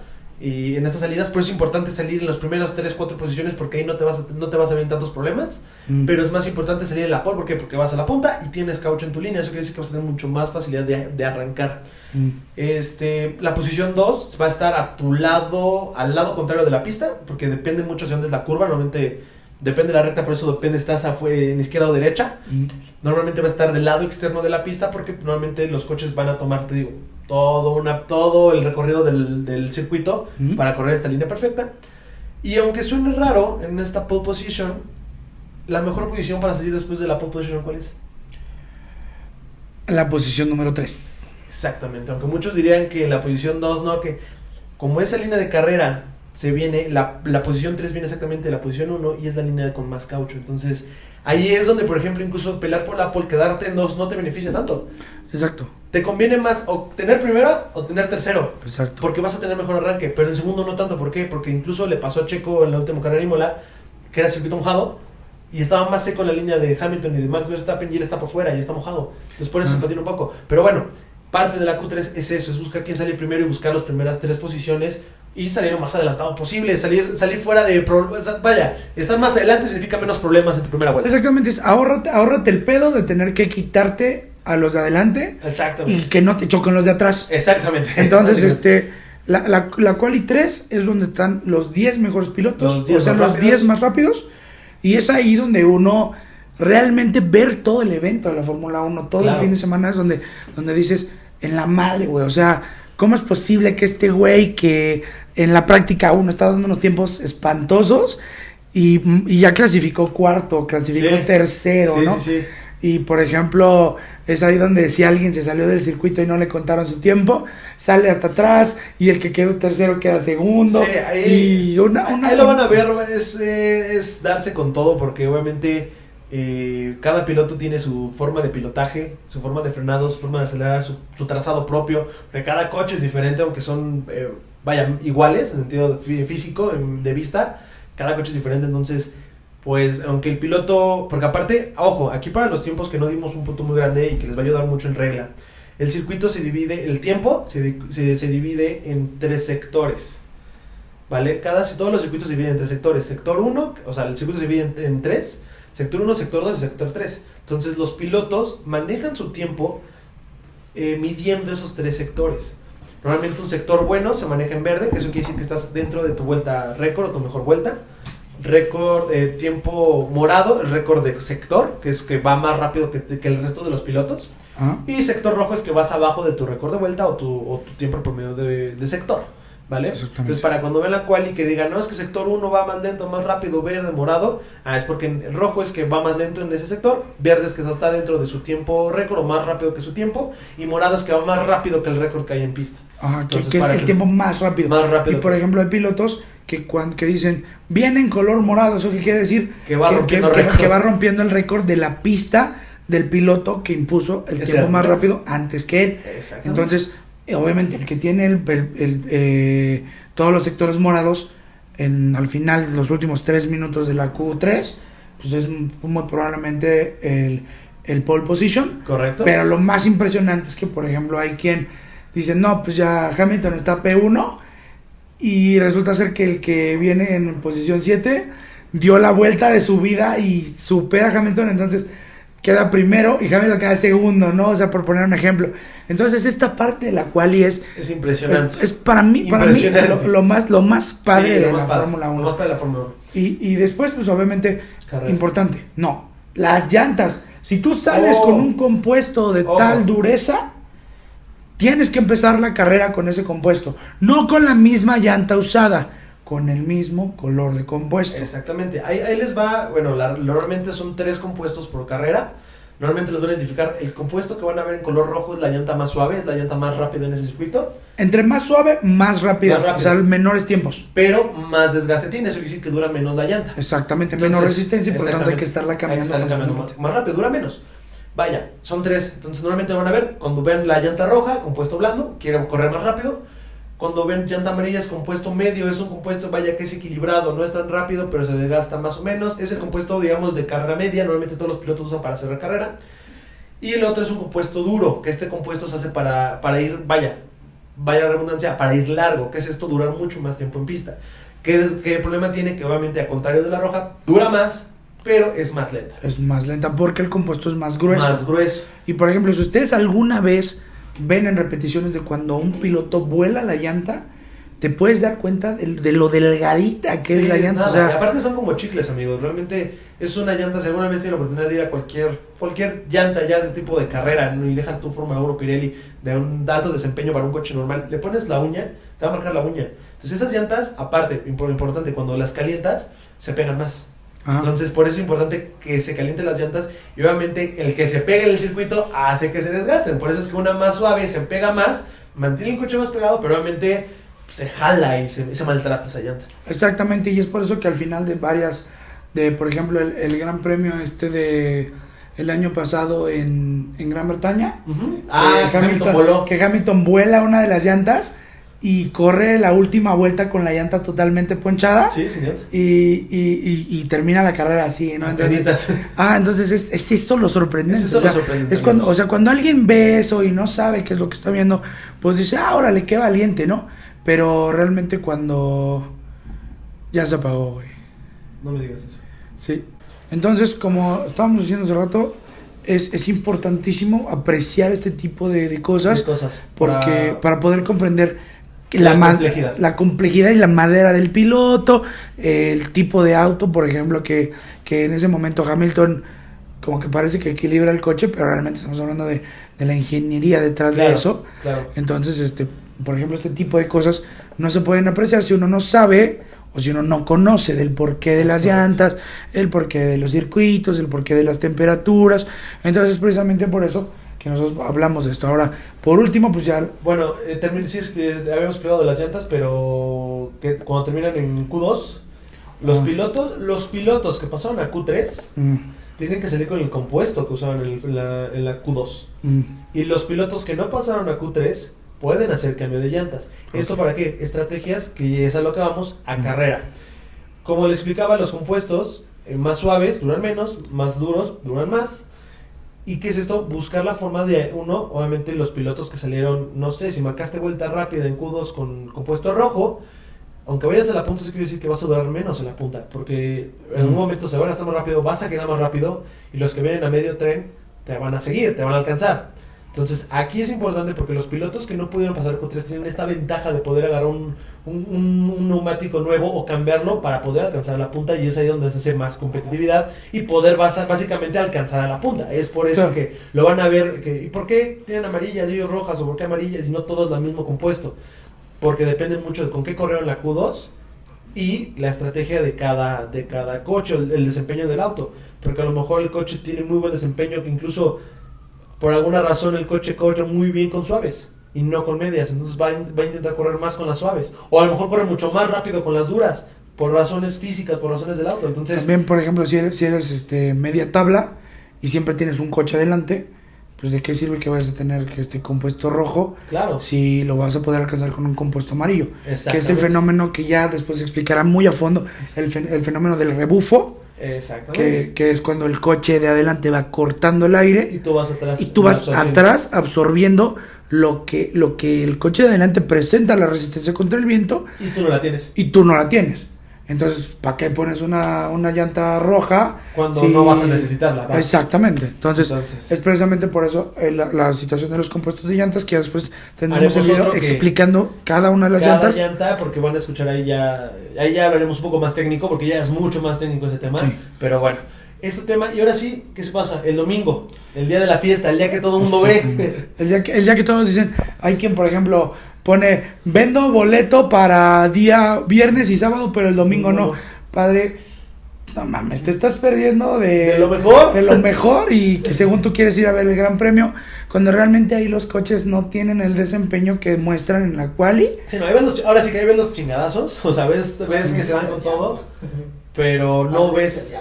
y en estas salidas. Por eso es importante salir en las primeras 3-4 posiciones, porque ahí no te vas a ver en tantos problemas. Pero es más importante salir en la pole. ¿Por qué? Porque vas a la punta y tienes caucho en tu línea. Eso quiere decir que vas a tener mucho más facilidad de arrancar. La posición 2 va a estar a tu lado, al lado contrario de la pista, porque depende mucho de dónde es la curva. Normalmente depende de la recta, por eso depende estás en izquierda o derecha. Normalmente va a estar del lado externo de la pista, porque normalmente los coches van a tomar, te digo, todo el recorrido del circuito para correr esta línea perfecta. Y aunque suene raro, en esta pole position, la mejor posición para salir después de la pole position, ¿cuál es? La posición número 3. Exactamente, aunque muchos dirían que la posición 2 no, que como esa línea de carrera se viene, la posición 3 viene exactamente de la posición 1 y es la línea con más caucho. Entonces ahí es donde, por ejemplo, incluso pelear por la pole, quedarte en 2 no te beneficia tanto. Exacto. Te conviene más o tener primera o tener tercero. Exacto. Porque vas a tener mejor arranque, pero en segundo no tanto. ¿Por qué? Porque incluso le pasó a Checo en la última carrera en Imola, que era circuito mojado, y estaba más seco en la línea de Hamilton y de Max Verstappen, y él está por fuera y está mojado. Entonces por eso se patina un poco. Pero bueno, parte de la Q3 es eso, es buscar quién sale primero y buscar las primeras 3 posiciones y salir lo más adelantado posible, salir fuera de problemas. Vaya, estar más adelante significa menos problemas en tu primera vuelta. Exactamente, es ahórrate el pedo de tener que quitarte a los de adelante. Exactamente. Y que no te choquen los de atrás. Exactamente. Entonces, la Quali 3 es donde están los 10 mejores pilotos, los 10 más rápidos, y es ahí donde uno realmente ver todo el evento de la Fórmula 1, todo el fin de semana es donde dices, en la madre, güey, o sea, ¿cómo es posible que este güey que en la práctica 1 está dando unos tiempos espantosos y ya clasificó cuarto, clasificó tercero, ¿no? Sí. Y por ejemplo, es ahí donde si alguien se salió del circuito y no le contaron su tiempo, sale hasta atrás y el que quedó tercero queda segundo. Sí, ahí, y ahí lo van a ver, es darse con todo, porque obviamente cada piloto tiene su forma de pilotaje, su forma de frenado, su forma de acelerar, su trazado propio, porque cada coche es diferente, aunque son iguales en sentido físico, de vista, cada coche es diferente. Entonces, pues aunque el piloto, porque aparte, ojo, aquí para los tiempos que no dimos un punto muy grande y que les va a ayudar mucho en regla, el circuito se divide, el tiempo se divide en 3 sectores, ¿vale? Todos los circuitos se dividen en 3 sectores. Sector 1, o sea, el circuito se divide en 3, sector 1, sector 2 y sector 3. Entonces los pilotos manejan su tiempo midiendo esos 3 sectores. Normalmente un sector bueno se maneja en verde, que eso quiere decir que estás dentro de tu vuelta récord o tu mejor vuelta. Récord tiempo morado, el récord de sector, que es que va más rápido que el resto de los pilotos. Y sector rojo es que vas abajo de tu récord de vuelta o tu tiempo promedio de sector, ¿vale? Entonces para cuando vean la quali que digan, no, es que sector 1 va más lento, más rápido, verde, morado, es porque el rojo es que va más lento en ese sector, verde es que está dentro de su tiempo récord o más rápido que su tiempo, y morado es que va más rápido que el récord que hay en pista. Que es el tiempo más rápido. Y por ejemplo hay pilotos que dicen, viene en color morado, ¿eso qué quiere decir? Que va rompiendo el récord de la pista del piloto que impuso el tiempo más rápido antes que él. Entonces, obviamente, el que tiene todos los sectores morados al final, los últimos 3 minutos de la Q3, pues es muy probablemente el pole position. Correcto. Pero lo más impresionante es que, por ejemplo, hay quien dice, no, pues ya Hamilton está P1 y resulta ser que el que viene en posición 7 dio la vuelta de su vida y supera a Hamilton, entonces queda primero y Hamilton queda segundo, ¿no? O sea, por poner un ejemplo. Entonces, esta parte de la quali es impresionante. Es para mí lo más padre de la Fórmula 1. Lo más padre de la Fórmula 1. Y después, pues obviamente, importante. No, las llantas. Si tú sales con un compuesto de tal dureza, tienes que empezar la carrera con ese compuesto. No con la misma llanta usada, con el mismo color de compuesto. Exactamente. Ahí les va, bueno, normalmente son 3 compuestos por carrera. Normalmente los van a identificar. El compuesto que van a ver en color rojo es la llanta más suave, es la llanta más rápida en ese circuito. Entre más suave, más rápida. O sea, menores tiempos. Pero más desgaste tiene, eso quiere decir que dura menos la llanta. Exactamente, menos resistencia y por lo tanto hay que estarla cambiando. Más rápido, dura menos. Vaya, son 3. Entonces normalmente van a ver, cuando ven la llanta roja, compuesto blando, quiere correr más rápido. Cuando ven llanta amarilla es compuesto medio, es un compuesto, vaya, que es equilibrado, no es tan rápido, pero se desgasta más o menos. Es el compuesto, digamos, de carrera media, normalmente todos los pilotos usan para cerrar carrera. Y el otro es un compuesto duro, que este compuesto se hace para ir, vaya redundancia, para ir largo, que es esto, durar mucho más tiempo en pista. ¿Qué problema tiene? Que obviamente, a contrario de la roja, dura más, pero es más lenta. Es más lenta porque el compuesto es más grueso. Más grueso. Y por ejemplo, si ustedes alguna vez ven en repeticiones de cuando un piloto vuela la llanta, te puedes dar cuenta de lo delgadita que es la llanta. Nada. O sea, y aparte son como chicles, amigos. Realmente es una llanta, si alguna vez tienes la oportunidad de ir a cualquier llanta ya de tipo de carrera, ¿no? Y deja tu Fórmula 1 Pirelli de un alto desempeño para un coche normal, le pones la uña, te va a marcar la uña. Entonces esas llantas, aparte, importante, cuando las calientas, se pegan más. Entonces por eso es importante que se calienten las llantas, y obviamente el que se pegue en el circuito hace que se desgasten. Por eso es que una más suave se pega más, mantiene el coche más pegado, pero obviamente se jala y se maltrata esa llanta. Exactamente, y es por eso que al final por ejemplo el Gran Premio de el año pasado en Gran Bretaña, que Hamilton vuela una de las llantas y corre la última vuelta con la llanta totalmente ponchada. Sí, señor. Y termina la carrera así, ¿no? Entonces es eso lo sorprendente. Es cuando alguien ve eso y no sabe qué es lo que está viendo, pues dice, órale, qué valiente, ¿no? Pero realmente cuando ya se apagó, güey. No me digas eso. Sí. Entonces, como estábamos diciendo hace rato, es importantísimo apreciar este tipo de cosas, porque para poder comprender la complejidad y la madera del piloto, el tipo de auto, por ejemplo, que en ese momento Hamilton como que parece que equilibra el coche, pero realmente estamos hablando de la ingeniería detrás de eso. Claro. Entonces, por ejemplo, este tipo de cosas no se pueden apreciar si uno no sabe o si uno no conoce del porqué de las llantas, el porqué de los circuitos, el porqué de las temperaturas. Entonces, precisamente por eso que nosotros hablamos de esto. Ahora, por último, pues ya... Bueno, habíamos explicado de las llantas, pero que cuando terminan en Q2, los pilotos que pasaron a Q3 tienen que salir con el compuesto que usaban en la Q2. Y los pilotos que no pasaron a Q3 pueden hacer cambio de llantas. ¿Esto para qué? Estrategias que es a lo que vamos a carrera. Como les explicaba, los compuestos más suaves duran menos, más duros duran más. ¿Y qué es esto? Buscar la forma de, obviamente los pilotos que salieron, no sé, si marcaste vuelta rápida en Q2 con compuesto rojo, aunque vayas a la punta, eso quiere decir que vas a durar menos en la punta, porque en un momento se van a estar más rápido, vas a quedar más rápido, y los que vienen a medio tren te van a seguir, te van a alcanzar. Entonces, aquí es importante porque los pilotos que no pudieron pasar Q3 tienen esta ventaja de poder agarrar un neumático nuevo o cambiarlo para poder alcanzar la punta, y es ahí donde se hace más competitividad y poder básicamente alcanzar a la punta. Es por eso que lo van a ver. ¿Y por qué tienen amarillas y ellos rojas, o por qué amarillas y no todos el mismo compuesto? Porque depende mucho de con qué corrieron la Q2 y la estrategia de cada coche, el desempeño del auto. Porque a lo mejor el coche tiene muy buen desempeño, que incluso por alguna razón el coche corre muy bien con suaves y no con medias, entonces va a intentar correr más con las suaves, o a lo mejor corre mucho más rápido con las duras, por razones físicas, por razones del auto. Entonces también, por ejemplo, si eres media tabla y siempre tienes un coche adelante, pues de qué sirve que vayas a tener este compuesto rojo, claro, si lo vas a poder alcanzar con un compuesto amarillo, que es el fenómeno que ya después se explicará muy a fondo, el fenómeno del rebufo. Exactamente. Que es cuando el coche de adelante va cortando el aire y tú vas atrás, atrás absorbiendo lo que el coche de adelante presenta, la resistencia contra el viento, y tú no la tienes. Entonces, ¿para qué pones una llanta roja cuando no vas a necesitarla? ¿Va? Exactamente. Entonces, es precisamente por eso la situación de los compuestos de llantas, que ya después tendremos el video explicando cada una de las llantas. Cada llanta, porque van a escuchar ahí ya hablaremos un poco más técnico, porque ya es mucho más técnico ese tema. Sí. Pero bueno, este tema. Y ahora sí, ¿qué se pasa? El domingo, el día de la fiesta, el día que todo el mundo ve. El día que todos dicen, hay quien, por ejemplo, pone, vendo boleto para día viernes y sábado, pero el domingo no. Padre, no mames, te estás perdiendo de lo mejor y que según tú quieres ir a ver el Gran Premio, cuando realmente ahí los coches no tienen el desempeño que muestran en la quali. Sí, no, ahora sí que ahí ves los chingadazos, o sea, ves que se van con todo, pero no ves.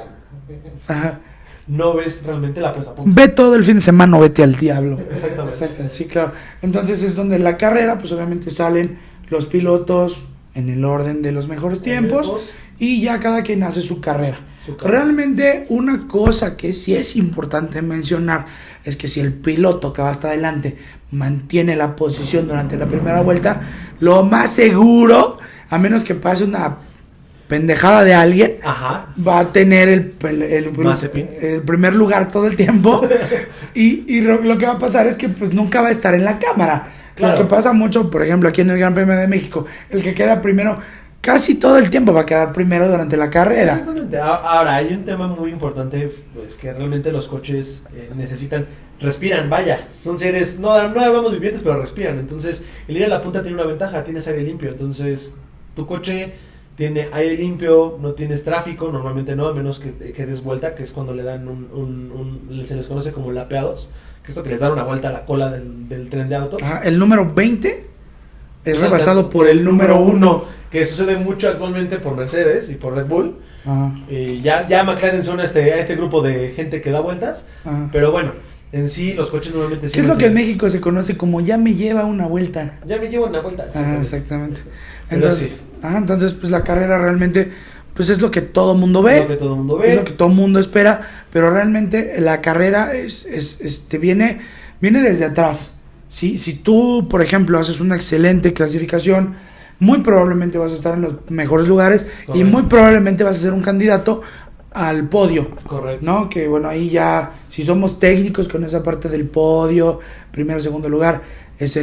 Ajá. No ves realmente la puesta a punto. Ve todo el fin de semana o vete al diablo. Exactamente. Sí, claro. Entonces es donde la carrera, pues obviamente salen los pilotos en el orden de los mejores tiempos y ya cada quien hace su carrera. Realmente una cosa que sí es importante mencionar es que si el piloto que va hasta adelante mantiene la posición durante la primera vuelta, lo más seguro, a menos que pase una pendejada de alguien, va a tener el primer lugar todo el tiempo y lo que va a pasar es que pues nunca va a estar en la cámara. Claro. Lo que pasa mucho, por ejemplo, aquí en el Gran Premio de México, el que queda primero casi todo el tiempo va a quedar primero durante la carrera. Exactamente. Ahora hay un tema muy importante, pues que realmente los coches respiran, vaya, son seres, no hablamos vivientes, pero respiran. Entonces el ir a la punta tiene una ventaja, tienes aire limpio, entonces tu coche tiene aire limpio, no tienes tráfico, normalmente no, a menos que des vuelta, que es cuando le dan se les conoce como lapeados, que es lo que les dan una vuelta a la cola del tren de autos. El número 20 es rebasado por el número 1. Que sucede mucho actualmente por Mercedes y por Red Bull. Ya McLaren son a este grupo de gente que da vueltas, pero bueno, en sí los coches normalmente... ¿Qué es lo que en México se conoce como ya me lleva una vuelta? Ya me lleva una vuelta. Exactamente. Entonces, pues la carrera realmente, pues es lo que todo mundo ve. Es lo que todo mundo ve. Es lo que todo mundo espera, pero realmente la carrera viene desde atrás. ¿Sí? Si tú, por ejemplo, haces una excelente clasificación, muy probablemente vas a estar en los mejores lugares. Correcto. Y muy probablemente vas a ser un candidato al podio. Correcto. ¿No? Que bueno, ahí ya, si somos técnicos con esa parte del podio, primero, segundo lugar, es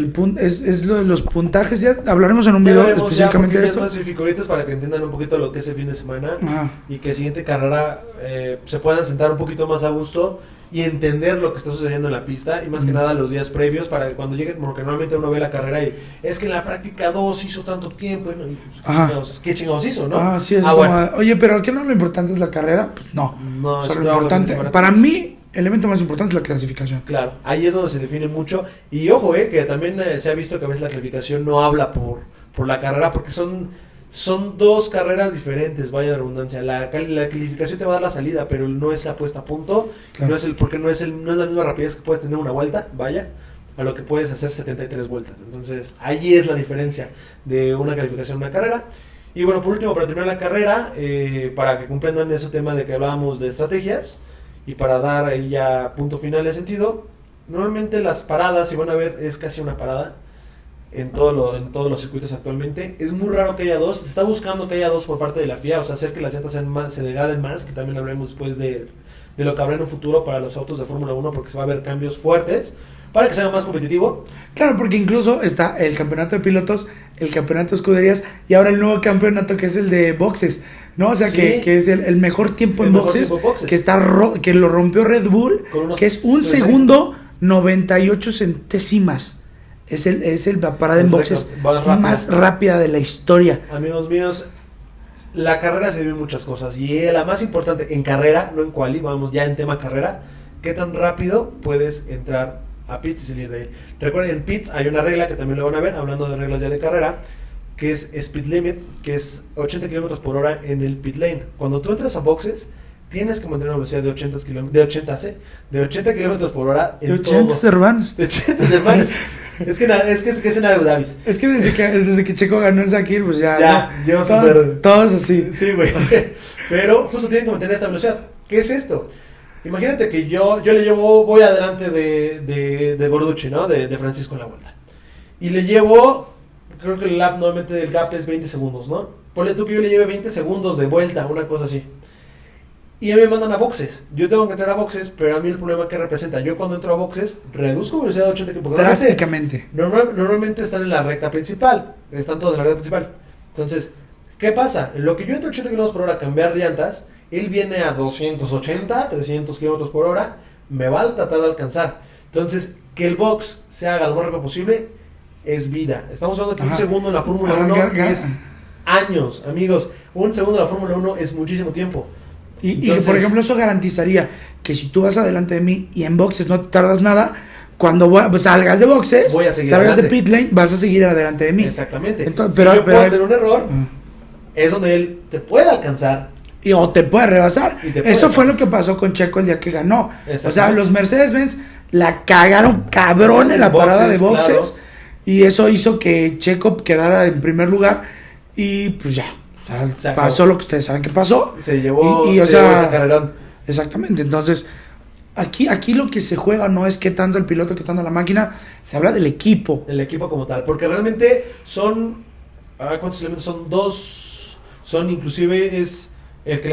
lo de los puntajes. Ya hablaremos en un video específicamente de esto. Más figuritas para que entiendan un poquito lo que es el fin de semana. Y que siguiente carrera se puedan sentar un poquito más a gusto y entender lo que está sucediendo en la pista, y más que nada los días previos, para que cuando lleguen, porque normalmente uno ve la carrera y es que en la práctica 2 hizo tanto tiempo, y ¿qué chingados hizo, no? Sí, es como, bueno. Oye, pero ¿qué no lo importante es la carrera? Pues no es lo importante. Para mí, el elemento más importante es la clasificación. Claro, ahí es donde se define mucho, y ojo, que también se ha visto que a veces la clasificación no habla por la carrera, porque son dos carreras diferentes, vaya la redundancia. La calificación te va a dar la salida, pero no es la puesta a punto, claro. Porque no es la misma rapidez que puedes tener una vuelta, vaya, a lo que puedes hacer 73 vueltas. Entonces, ahí es la diferencia de una calificación a una carrera. Y bueno, por último, para terminar la carrera, para que comprendan ese tema de que hablábamos de estrategias, y para dar ahí ya punto final de sentido, normalmente las paradas, si van a ver, es casi una parada en todos los circuitos actualmente. Es muy raro que haya dos, se está buscando que haya dos por parte de la FIA, o sea, hacer que las llantas se degraden más, que también hablaremos después de lo que habrá en un futuro para los autos de Fórmula 1, porque se va a ver cambios fuertes, para que sea más competitivo. Claro, porque incluso está el campeonato de pilotos, el campeonato de escuderías y ahora el nuevo campeonato que es el de boxes, ¿no? O sea, Sí. que es el mejor tiempo El en mejor boxes, tiempo en boxes. que lo rompió Red Bull, que es 1 segundo 98 centésimas. Es la parada en boxes más rápida de la historia. Amigos míos, la carrera se vive muchas cosas y la más importante en carrera, no en quali, vamos ya en tema carrera, qué tan rápido puedes entrar a pits y salir de ahí. Recuerden, en pits hay una regla que también lo van a ver, hablando de reglas ya de carrera, que es speed limit, que es 80 km por hora en el pit lane. Cuando tú entras a boxes, tienes que mantener una velocidad de 80 km por hora en De 80 hermanos. De 80 hermanos. Es que es en Abu Dhabi. Es que desde que Checo ganó en Sakir, pues ya yo todos así. Sí, güey. Pero justo tienen que mantener esta velocidad. ¿Qué es esto? Imagínate que yo le llevo, voy adelante de Gorducci, ¿no? De Francisco en la vuelta. Y le llevo, creo que el lap normalmente del gap es 20 segundos, ¿no? Ponle tú que yo le lleve 20 segundos de vuelta, una cosa así. Y me mandan a boxes. Yo tengo que entrar a boxes, pero a mí el problema que representa, yo cuando entro a boxes, reduzco velocidad de 80 km por hora. Drásticamente. Normalmente están en la recta principal. Están todos en la recta principal. Entonces, ¿qué pasa? En lo que yo entro a 80 km por hora a cambiar llantas, él viene a 280, 300 km por hora, me va a tratar de alcanzar. Entonces, que el box se haga lo más rápido posible es vida. Estamos hablando de que un segundo en la Fórmula 1 es años, amigos. Un segundo en la Fórmula 1 es muchísimo tiempo. Entonces, y por ejemplo, eso garantizaría que si tú vas adelante de mí y en boxes no te tardas nada, cuando salgas de boxes, salgas adelante de pit lane, vas a seguir adelante de mí. Exactamente. Entonces, si yo puedo tener un error, es donde él te puede alcanzar. O te puede rebasar. Eso fue lo que pasó con Checo el día que ganó. O sea, los Mercedes-Benz la cagaron cabrón en la parada de boxes. Claro. Y eso hizo que Checo quedara en primer lugar. Y pues ya. O sea, pasó lo que ustedes saben que pasó. Se llevó, o sea, ese carrerón. Exactamente. Entonces, aquí lo que se juega no es qué tanto el piloto, qué tanto la máquina. Se habla del equipo. El equipo como tal. Porque realmente son. ¿Cuántos elementos? Son dos. Son inclusive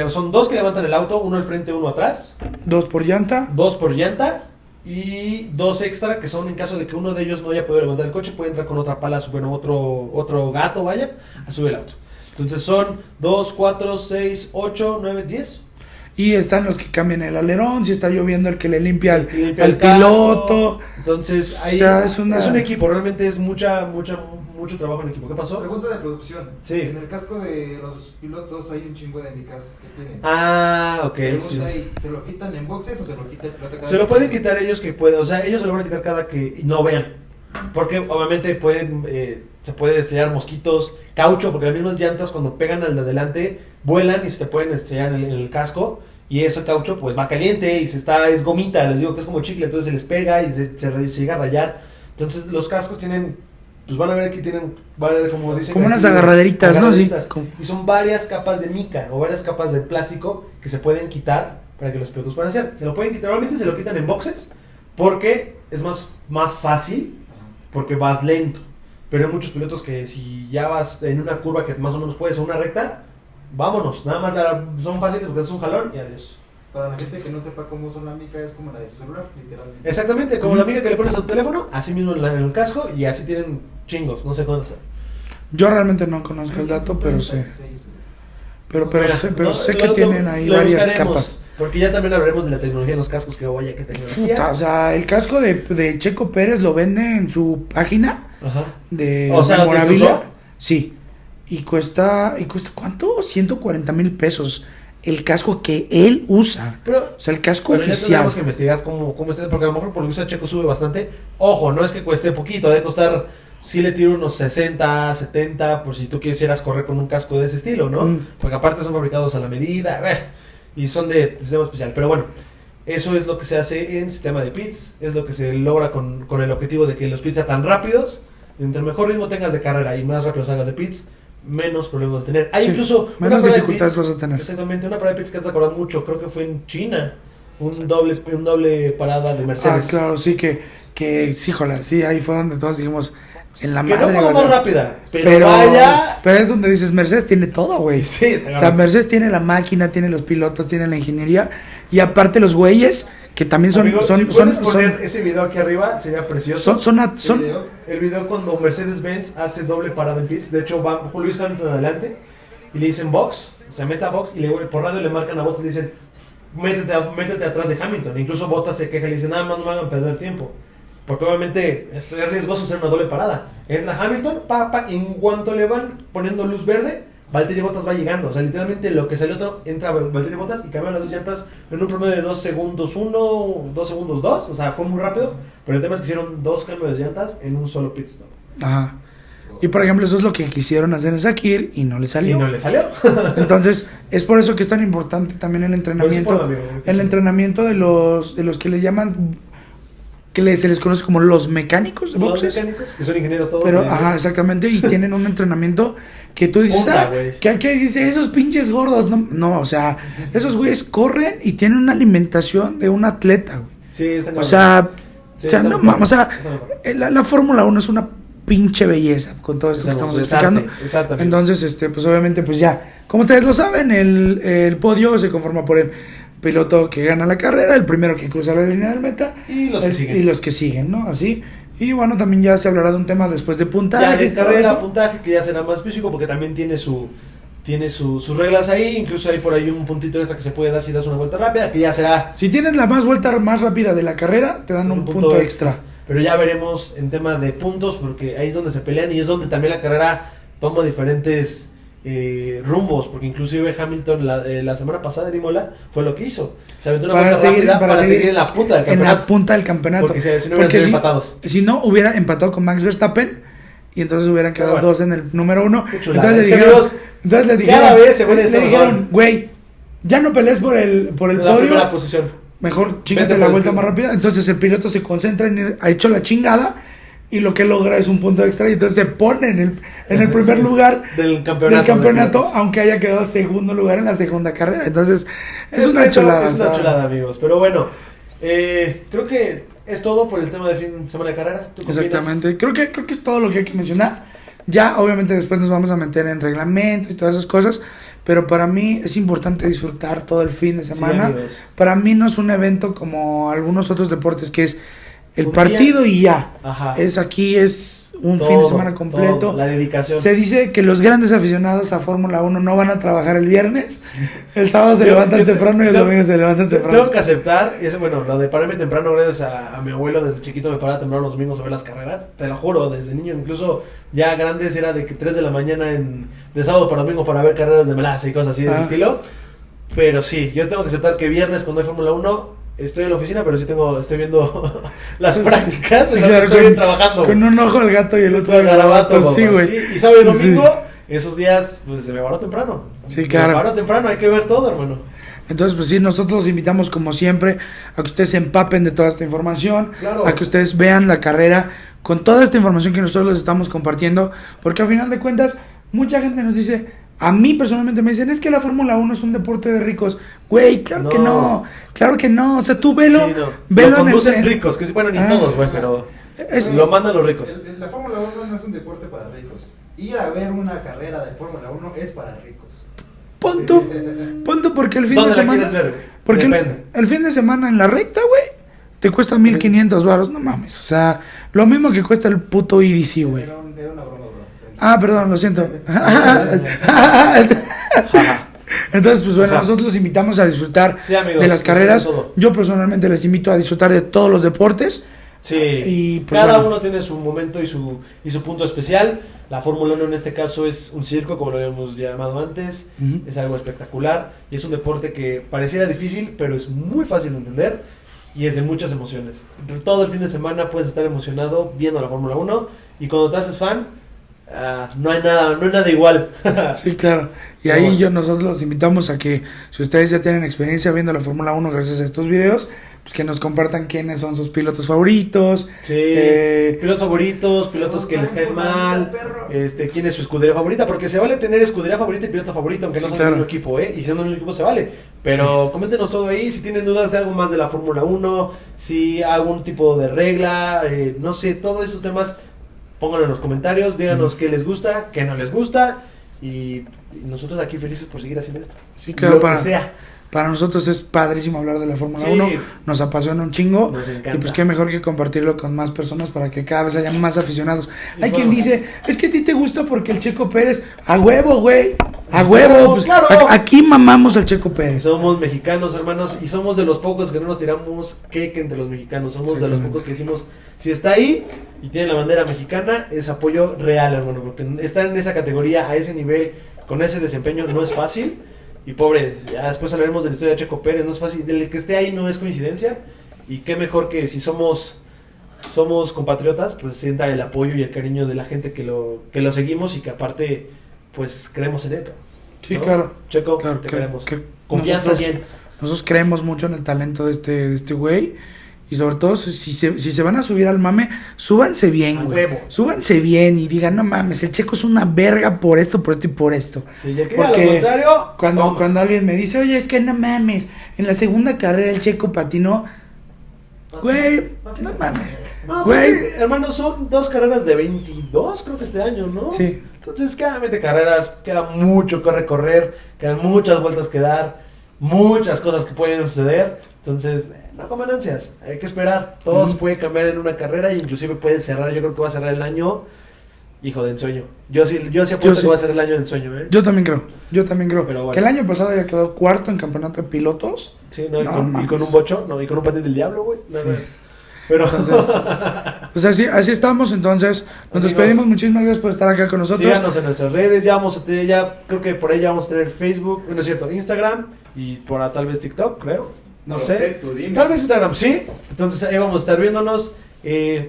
son dos que levantan el auto, uno al frente, uno atrás. 2 por llanta. 2 por llanta. Y 2 extra que son en caso de que uno de ellos no haya podido levantar el coche, puede entrar con otra pala, bueno, otro gato, vaya, a subir el auto. Entonces son 2, 4, 6, 8, 9, 10. Y están los que cambian el alerón, si está lloviendo el que le limpia al piloto. Entonces ahí es un equipo, realmente es mucho trabajo en equipo. ¿Qué pasó? Pregunta de producción. Sí. En el casco de los pilotos hay un chingo de micas que tienen. Ok. Sí. Ahí, ¿se lo quitan en boxes o se lo quita el piloto cada Se lo pueden quitar ellos que pueden, o sea, ellos se lo van a quitar cada que no vean. Porque obviamente se puede estrellar mosquitos, caucho, porque las mismas llantas cuando pegan al de adelante vuelan y se te pueden estrellar en el casco. Y ese caucho pues va caliente y es gomita, les digo que es como chicle, entonces se les pega y se llega a rayar. Entonces los cascos tienen, pues van a ver aquí tienen, como dicen, como unas agarraderitas, ¿no? Sí. Y son varias capas de mica o varias capas de plástico que se pueden quitar para que los pilotos puedan hacer. Se lo pueden quitar, normalmente se lo quitan en boxes porque es más fácil, porque vas lento. Pero hay muchos pilotos que si ya vas en una curva que más o menos puedes, o una recta, vámonos, nada más son fáciles porque es un jalón y adiós. Para la gente que no sepa cómo son la mica, es como la de su celular, literalmente. Exactamente, como la mica que le pones a tu teléfono, así mismo en el casco y así tienen chingos, no sé cuántos. Yo realmente no conozco el dato, pero sé. Pero sé que tienen ahí varias capas. Porque ya también hablaremos de la tecnología en los cascos, que vaya que tecnología. Puta, o sea, el casco de Checo Pérez lo vende en su página de Moravilla. Sí. Y cuesta ¿cuánto? 140,000 pesos. El casco que él usa. Pero, o sea, el casco ya oficial. tenemos que investigar cómo está, porque a lo mejor por lo que usa Checo sube bastante. Ojo, no es que cueste poquito, debe costar, si le tiro unos 60, 70, por si tú quisieras correr con un casco de ese estilo, ¿no? Porque aparte son fabricados a la medida, y son de sistema especial. Pero bueno, eso es lo que se hace en sistema de pits, es lo que se logra con el objetivo de que los pits sean tan rápidos. Entre mejor ritmo tengas de carrera y más rápido salgas de pits, menos problemas vas a tener. Hay incluso menos dificultades vas a tener. Exactamente, una parada de pits que te acordar mucho, creo que fue en China, un doble parada de Mercedes. Claro, sí sí, joder, sí, ahí fue donde todos dijimos en la que madre. Que no fue más rápida, pero vaya. Pero es donde dices, Mercedes tiene todo, güey. Sí, o sea, Mercedes tiene la máquina, tiene los pilotos, tiene la ingeniería y aparte los güeyes que también son... Amigo, son, si puedes son, poner son, ese video aquí arriba, sería precioso. son El video cuando Mercedes-Benz hace doble parada en pits. De hecho, va Lewis Hamilton adelante y le dicen box, se mete a box y por radio le marcan a Bottas y le dicen métete atrás de Hamilton. Incluso Bottas se queja y le dice nada más no me hagan perder tiempo. Porque obviamente es riesgoso hacer una doble parada. Entra Hamilton, y en cuanto le van poniendo luz verde, Valtteri Bottas va llegando. O sea, literalmente lo que sale otro, entra Valtteri Bottas y cambian las dos llantas en un promedio de 2 segundos 1, 2 segundos 2. O sea, fue muy rápido. Pero el tema es que hicieron 2 cambios de llantas en un solo pit stop. Ajá. Y por ejemplo, eso es lo que quisieron hacer en Sakir y no le salió. Entonces, es por eso que es tan importante también el entrenamiento. El entrenamiento de los que le llaman, se les conoce como los mecánicos de boxes. Los mecánicos, que son ingenieros todos. Pero, ajá, exactamente, y tienen un entrenamiento que tú dices, que dice, esos pinches gordos, no, o sea, esos güeyes corren y tienen una alimentación de un atleta, güey. Sí, o sea, no mames, o sea, la Fórmula 1 es una pinche belleza con todo esto que estamos explicando. Entonces, pues obviamente, pues ya, como ustedes lo saben, el podio se conforma por el piloto que gana la carrera, el primero que cruza la línea del meta y los que siguen, ¿no? Así. Y bueno, también ya se hablará de un tema después de puntaje. Ya de carrera, puntaje, que ya será más físico porque también tiene sus reglas ahí. Incluso hay por ahí un puntito extra que se puede dar si das una vuelta rápida, que ya será. Si tienes la vuelta más rápida de la carrera, te dan un punto extra. Pero ya veremos en tema de puntos, porque ahí es donde se pelean y es donde también la carrera toma diferentes rumbos, porque inclusive Hamilton la semana pasada en Imola fue lo que hizo. Se aventó una vuelta rápida para seguir en la punta del campeonato. En la punta del campeonato. Porque si no hubieran sido empatados. Si no, hubiera empatado con Max Verstappen y entonces hubieran quedado dos en el número 1. Entonces le dijeron, cada vez se le dijeron, güey, ya no pelees por el podio. La primera posición. Mejor chíngate la vuelta más rápida. Entonces el piloto se concentra en ir, ha hecho la chingada y lo que logra es un punto extra y entonces se pone en el primer lugar del campeonato, aunque haya quedado segundo lugar en la segunda carrera. Entonces es una chulada. Es una chulada, amigos. Pero bueno, creo que es todo por el tema de fin de semana de carrera. ¿Tú exactamente. Creo que es todo lo que hay que mencionar. Ya obviamente después nos vamos a meter en reglamento y todas esas cosas. Pero para mí es importante disfrutar todo el fin de semana. Sí, para mí no es un evento como algunos otros deportes que es el partido y ya. Ajá. Aquí es un fin de semana completo. La dedicación. Se dice que los grandes aficionados a Fórmula 1 no van a trabajar el viernes. El sábado se levantan temprano y el domingo se levantan temprano. Tengo que aceptar, lo de pararme temprano, gracias a mi abuelo, desde chiquito me paraba temprano los domingos a ver las carreras. Te lo juro, desde niño, incluso ya grandes era de que 3 de la mañana de sábado para domingo para ver carreras de melaza y cosas así de ese estilo. Pero sí, yo tengo que aceptar que viernes cuando hay Fórmula 1 estoy en la oficina, pero sí estoy viendo las prácticas, claro, estoy trabajando. Con un ojo al gato y el otro al garabato, sí, güey. Sí, y sábado y domingo, esos días, pues se me paró temprano. Sí, claro. Se me paró temprano, hay que ver todo, hermano. Entonces, pues sí, nosotros los invitamos como siempre a que ustedes se empapen de toda esta información, claro, a que ustedes vean la carrera con toda esta información que nosotros les estamos compartiendo, porque al final de cuentas, mucha gente nos dice, a mí personalmente me dicen, es que la Fórmula 1 es un deporte de ricos. Güey, claro que no, o sea, tú velo, sí, velo lo conducen ricos, que bueno, ni todos, güey, pero lo mandan los ricos. La Fórmula 1 no es un deporte para ricos. Ir a ver una carrera de Fórmula 1 es para ricos. Punto porque el fin ¿dónde de semana, la quieres ver, porque el fin de semana en la recta, güey, te cuesta 1,500 varos, no mames, o sea, lo mismo que cuesta el puto EDC, güey. Era una broma, bro. Perdón, lo siento. Entonces, pues bueno, nosotros los invitamos a disfrutar de las carreras. Yo personalmente les invito a disfrutar de todos los deportes. Sí, y pues cada uno tiene su momento y su punto especial. La Fórmula 1 en este caso es un circo, como lo habíamos llamado antes. Es algo espectacular y es un deporte que pareciera difícil, pero es muy fácil de entender y es de muchas emociones. Todo el fin de semana puedes estar emocionado viendo la Fórmula 1 y cuando te haces fan, no hay nada igual. Sí, claro. Y ahí nosotros los invitamos a que, si ustedes ya tienen experiencia viendo la Fórmula 1 gracias a estos videos, pues que nos compartan quiénes son sus pilotos favoritos. Sí, pilotos favoritos, pilotos que les caen mal, quién es su escudería favorita, porque se vale tener escudería favorita y piloto favorito, aunque no sea el mismo equipo, y siendo el mismo equipo se vale. Pero coméntenos todo ahí, si tienen dudas de algo más de la Fórmula 1, si algún tipo de regla, no sé, todos esos temas, pónganlo en los comentarios, díganos qué les gusta, qué no les gusta, y nosotros aquí felices por seguir haciendo esto. Sí, claro, que sea. Para nosotros es padrísimo hablar de la Fórmula 1, nos apasiona un chingo. Nos encanta. Y pues qué mejor que compartirlo con más personas para que cada vez haya más aficionados. Hay quien dice, es que a ti te gusta porque el Checo Pérez, a huevo, güey, a huevo. Pues, claro. Aquí mamamos al Checo Pérez. Somos mexicanos, hermanos, y somos de los pocos que no nos tiramos cake entre los mexicanos. Somos de los pocos que decimos, si está ahí y tiene la bandera mexicana, es apoyo real, hermano, porque estar en esa categoría, a ese nivel, con ese desempeño, no es fácil. Y pobre, ya después hablaremos de la historia de Checo Pérez, no es fácil, el que esté ahí no es coincidencia. Y qué mejor que si somos compatriotas, pues sienta el apoyo y el cariño de la gente que lo seguimos y que aparte, pues creemos en él. Sí, ¿no? claro. Checo, claro, te que queremos. Confianza 100. Nosotros creemos mucho en el talento de este güey. Y sobre todo, si se van a subir al mame, súbanse bien, güey. Súbanse bien y digan, no mames, el Checo es una verga por esto y por esto. Sí, ya que a lo contrario, cuando alguien me dice, oye, es que no mames, en la segunda carrera el Checo patinó. Güey, no mames. No, güey, hermano, son 2 carreras de 22, creo que este año, ¿no? Sí. Entonces, cada 20 carreras, queda mucho que recorrer, quedan muchas vueltas que dar, muchas cosas que pueden suceder. Entonces, no coman ansias, hay que esperar. Todo se puede cambiar en una carrera y inclusive puede cerrar. Yo creo que va a cerrar el año, hijo, de ensueño. Yo sí apuesto que va a ser el año de ensueño, ¿eh? Yo también creo. Pero bueno. Que el año pasado haya quedado cuarto en campeonato de pilotos. Sí, no, y con un bocho, y con un patín del diablo, güey. Sí. Pero entonces, pues así estamos. Entonces nos despedimos, muchísimas gracias por estar acá con nosotros. Síganos en nuestras redes, creo que por ahí ya vamos a tener Facebook, no es cierto, Instagram y por tal vez TikTok, creo. No sé. Tú dime. Tal vez Instagram, sí. Entonces ahí vamos a estar viéndonos.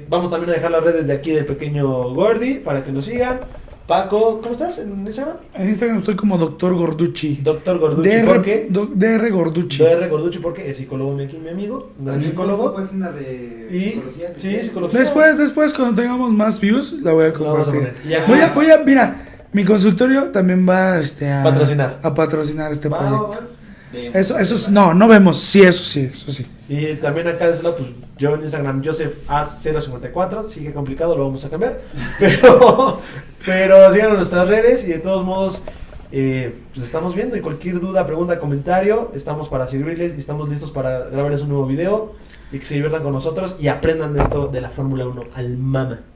Vamos también a dejar las redes de aquí del pequeño Gordy para que nos sigan. Paco, ¿cómo estás en Instagram? En Instagram estoy como Dr. Gorducci. Dr. Gorducci, ¿por qué? DR Gorducci. DR Gorducci porque es psicólogo, mi amigo, un gran psicólogo. Página de psicología. Sí, psicología. Después cuando tengamos más views la voy a compartir. Voy a mira, mi consultorio también va a patrocinar este proyecto. Eso no vemos, sí, eso sí. Y también acá de ese lado, pues yo en Instagram, JosephAs054, sigue complicado, lo vamos a cambiar. Pero síganos en nuestras redes y de todos modos, pues estamos viendo y cualquier duda, pregunta, comentario, estamos para servirles y estamos listos para grabarles un nuevo video y que se diviertan con nosotros y aprendan de esto de la Fórmula 1,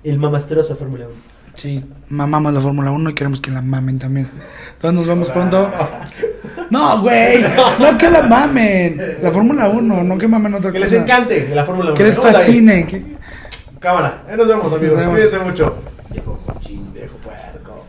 el mamastroso Fórmula 1. Sí, mamamos la Fórmula 1 y queremos que la mamen también. Entonces nos vemos pronto. No, güey, no que la mamen. La Fórmula 1, no que mamen otra cosa. Que les encante la Fórmula 1. Que les fascine. Cámara, ahí nos vemos, amigos. Cuídense mucho. Viejo cochino. Viejo puerco.